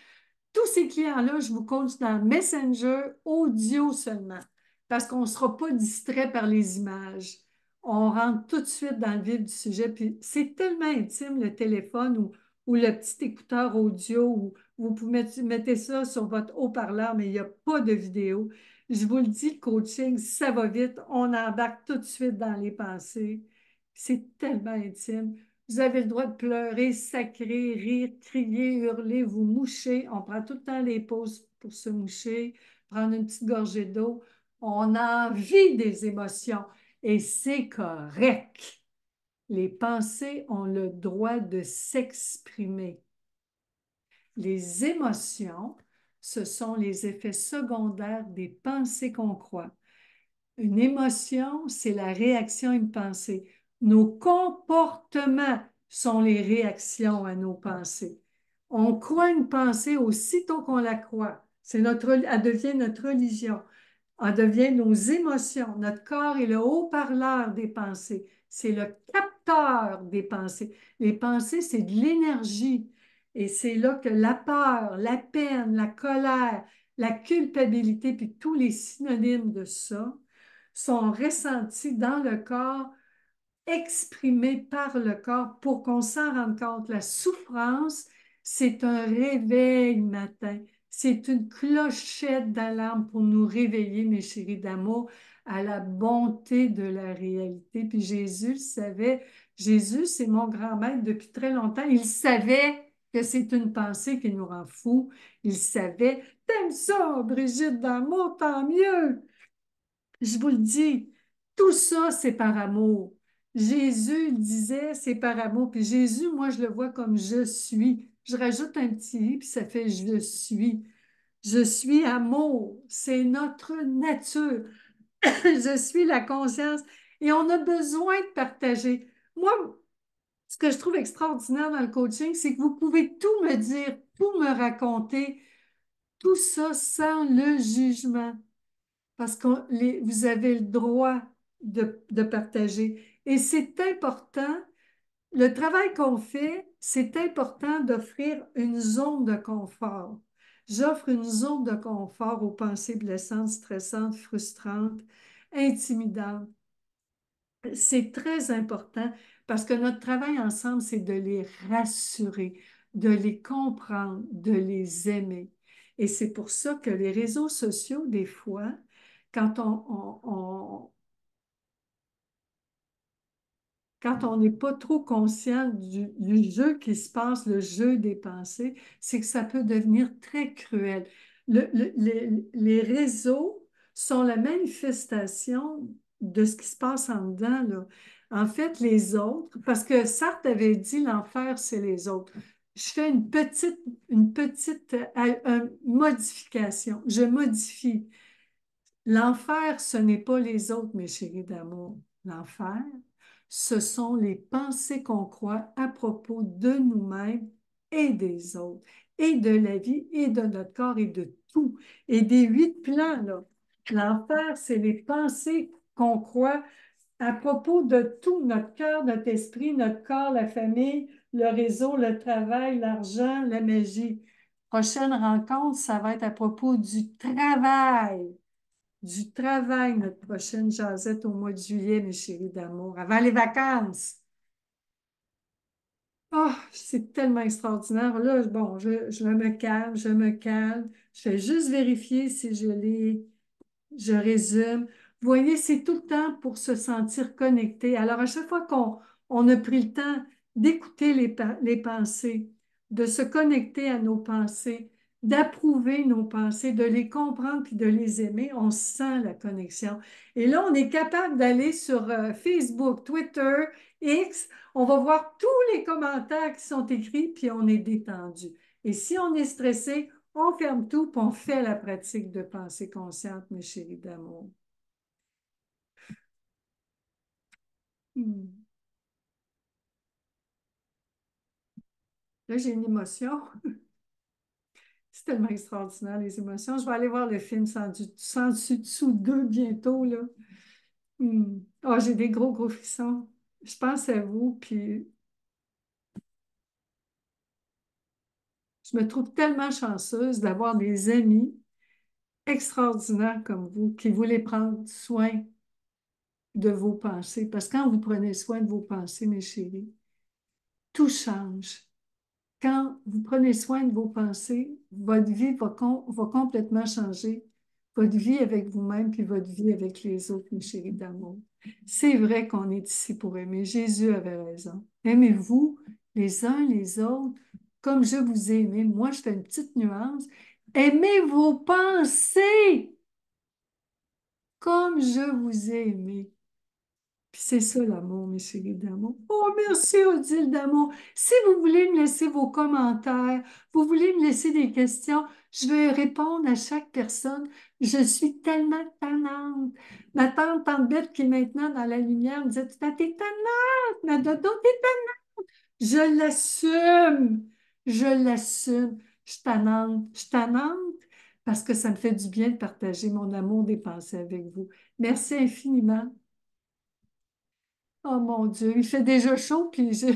tous ces clients-là, je vous coach dans Messenger audio seulement, parce qu'on ne sera pas distrait par les images. On rentre tout de suite dans le vif du sujet, puis c'est tellement intime le téléphone ou le petit écouteur audio, où vous pouvez mettre ça sur votre haut-parleur, mais il n'y a pas de vidéo. Je vous le dis, le coaching, ça va vite, on embarque tout de suite dans les pensées. C'est tellement intime. Vous avez le droit de pleurer, sacrer, rire, crier, hurler, vous moucher. On prend tout le temps les pauses pour se moucher, prendre une petite gorgée d'eau. On a envie des émotions et c'est correct. Les pensées ont le droit de s'exprimer. Les émotions, ce sont les effets secondaires des pensées qu'on croit. Une émotion, c'est la réaction à une pensée. Nos comportements sont les réactions à nos pensées. On croit une pensée aussitôt qu'on la croit. Elle devient notre religion. Elle devient nos émotions. Notre corps est le haut-parleur des pensées. C'est le capteur des pensées. Les pensées, c'est de l'énergie. Et c'est là que la peur, la peine, la colère, la culpabilité, puis tous les synonymes de ça, sont ressentis dans le corps, exprimés par le corps pour qu'on s'en rende compte. La souffrance, c'est un réveil matin. C'est une clochette d'alarme pour nous réveiller, mes chéris d'amour, à la bonté de la réalité. Puis Jésus le savait. Jésus, c'est mon grand maître depuis très longtemps. Il savait que c'est une pensée qui nous rend fous. Il savait. T'aimes ça, Brigitte d'amour, tant mieux. Je vous le dis, tout ça, c'est par amour. Jésus il disait, c'est par amour. Puis Jésus, moi, je le vois comme je suis. Je rajoute un petit i, puis ça fait je suis. Je suis amour. C'est notre nature. Je suis la conscience. Et on a besoin de partager. Moi, ce que je trouve extraordinaire dans le coaching, c'est que vous pouvez tout me dire, tout me raconter, tout ça sans le jugement parce que vous avez le droit de partager. Et c'est important, le travail qu'on fait, c'est important d'offrir une zone de confort. J'offre une zone de confort aux pensées blessantes, stressantes, frustrantes, intimidantes. C'est très important parce que notre travail ensemble, c'est de les rassurer, de les comprendre, de les aimer. Et c'est pour ça que les réseaux sociaux, des fois, quand quand on n'est pas trop conscient du jeu qui se passe, le jeu des pensées, c'est que ça peut devenir très cruel. Les réseaux sont la manifestation de ce qui se passe en dedans, là. En fait, les autres, parce que Sartre avait dit l'enfer, c'est les autres. Je fais une petite modification. Je modifie. L'enfer, ce n'est pas les autres, mes chéris d'amour. L'enfer, ce sont les pensées qu'on croit à propos de nous-mêmes et des autres, et de la vie, et de notre corps, et de tout, et des 8 plans, là. L'enfer, c'est les pensées qu'on croit à propos de tout, notre cœur, notre esprit, notre corps, la famille, le réseau, le travail, l'argent, la magie. Prochaine rencontre, ça va être à propos du travail. Du travail, notre prochaine jasette au mois de juillet, mes chéris d'amour, avant les vacances. Oh, c'est tellement extraordinaire. Là, bon, je me calme, je me calme. Je fais juste vérifier si je résume. Vous voyez, c'est tout le temps pour se sentir connecté. Alors, à chaque fois qu'on a pris le temps d'écouter les pensées, de se connecter à nos pensées, d'approuver nos pensées, de les comprendre puis de les aimer, on sent la connexion. Et là, on est capable d'aller sur Facebook, Twitter, X. On va voir tous les commentaires qui sont écrits puis on est détendu. Et si on est stressé, on ferme tout, puis on fait la pratique de pensée consciente, mes chéris d'amour. Hmm. Là, j'ai une émotion. C'est tellement extraordinaire, les émotions. Je vais aller voir le film sans dessus-dessous 2 bientôt, là. Hmm. Oh, j'ai des gros, gros frissons. Je pense à vous, puis je me trouve tellement chanceuse d'avoir des amis extraordinaires comme vous qui voulaient prendre soin de vos pensées. Parce que quand vous prenez soin de vos pensées, mes chéris, tout change. Quand vous prenez soin de vos pensées, votre vie va complètement changer. Votre vie avec vous-même, puis votre vie avec les autres, mes chéris d'amour. C'est vrai qu'on est ici pour aimer. Jésus avait raison. Aimez-vous les uns les autres comme je vous ai aimé. Moi, je fais une petite nuance. Aimez vos pensées comme je vous ai aimé. Puis c'est ça l'amour, mes chéris d'amour. Oh, merci Odile d'amour. Si vous voulez me laisser vos commentaires, vous voulez me laisser des questions, je vais répondre à chaque personne. Je suis tellement tannante. Ma tante Bette qui est maintenant dans la lumière me disait, t'es tannante, ma dodo, t'es tannante. Je l'assume. Je l'assume. Je suis tannante parce que ça me fait du bien de partager mon amour des pensées avec vous. Merci infiniment. Oh mon Dieu, il fait déjà chaud, puis je...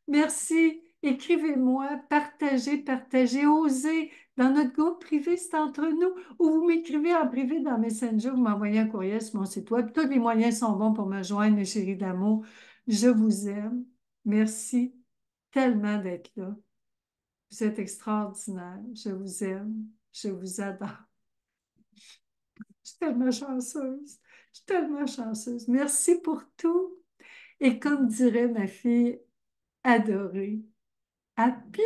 Merci. Écrivez-moi, partagez, partagez, osez. Dans notre groupe privé, c'est entre nous. Ou vous m'écrivez en privé dans Messenger, vous m'envoyez un courriel sur mon site web. Tous les moyens sont bons pour me joindre, mes chéris d'amour. Je vous aime. Merci tellement d'être là. Vous êtes extraordinaire. Je vous aime. Je vous adore. Je suis tellement chanceuse. Je suis tellement chanceuse. Merci pour tout. Et comme dirait ma fille adorée, à plus!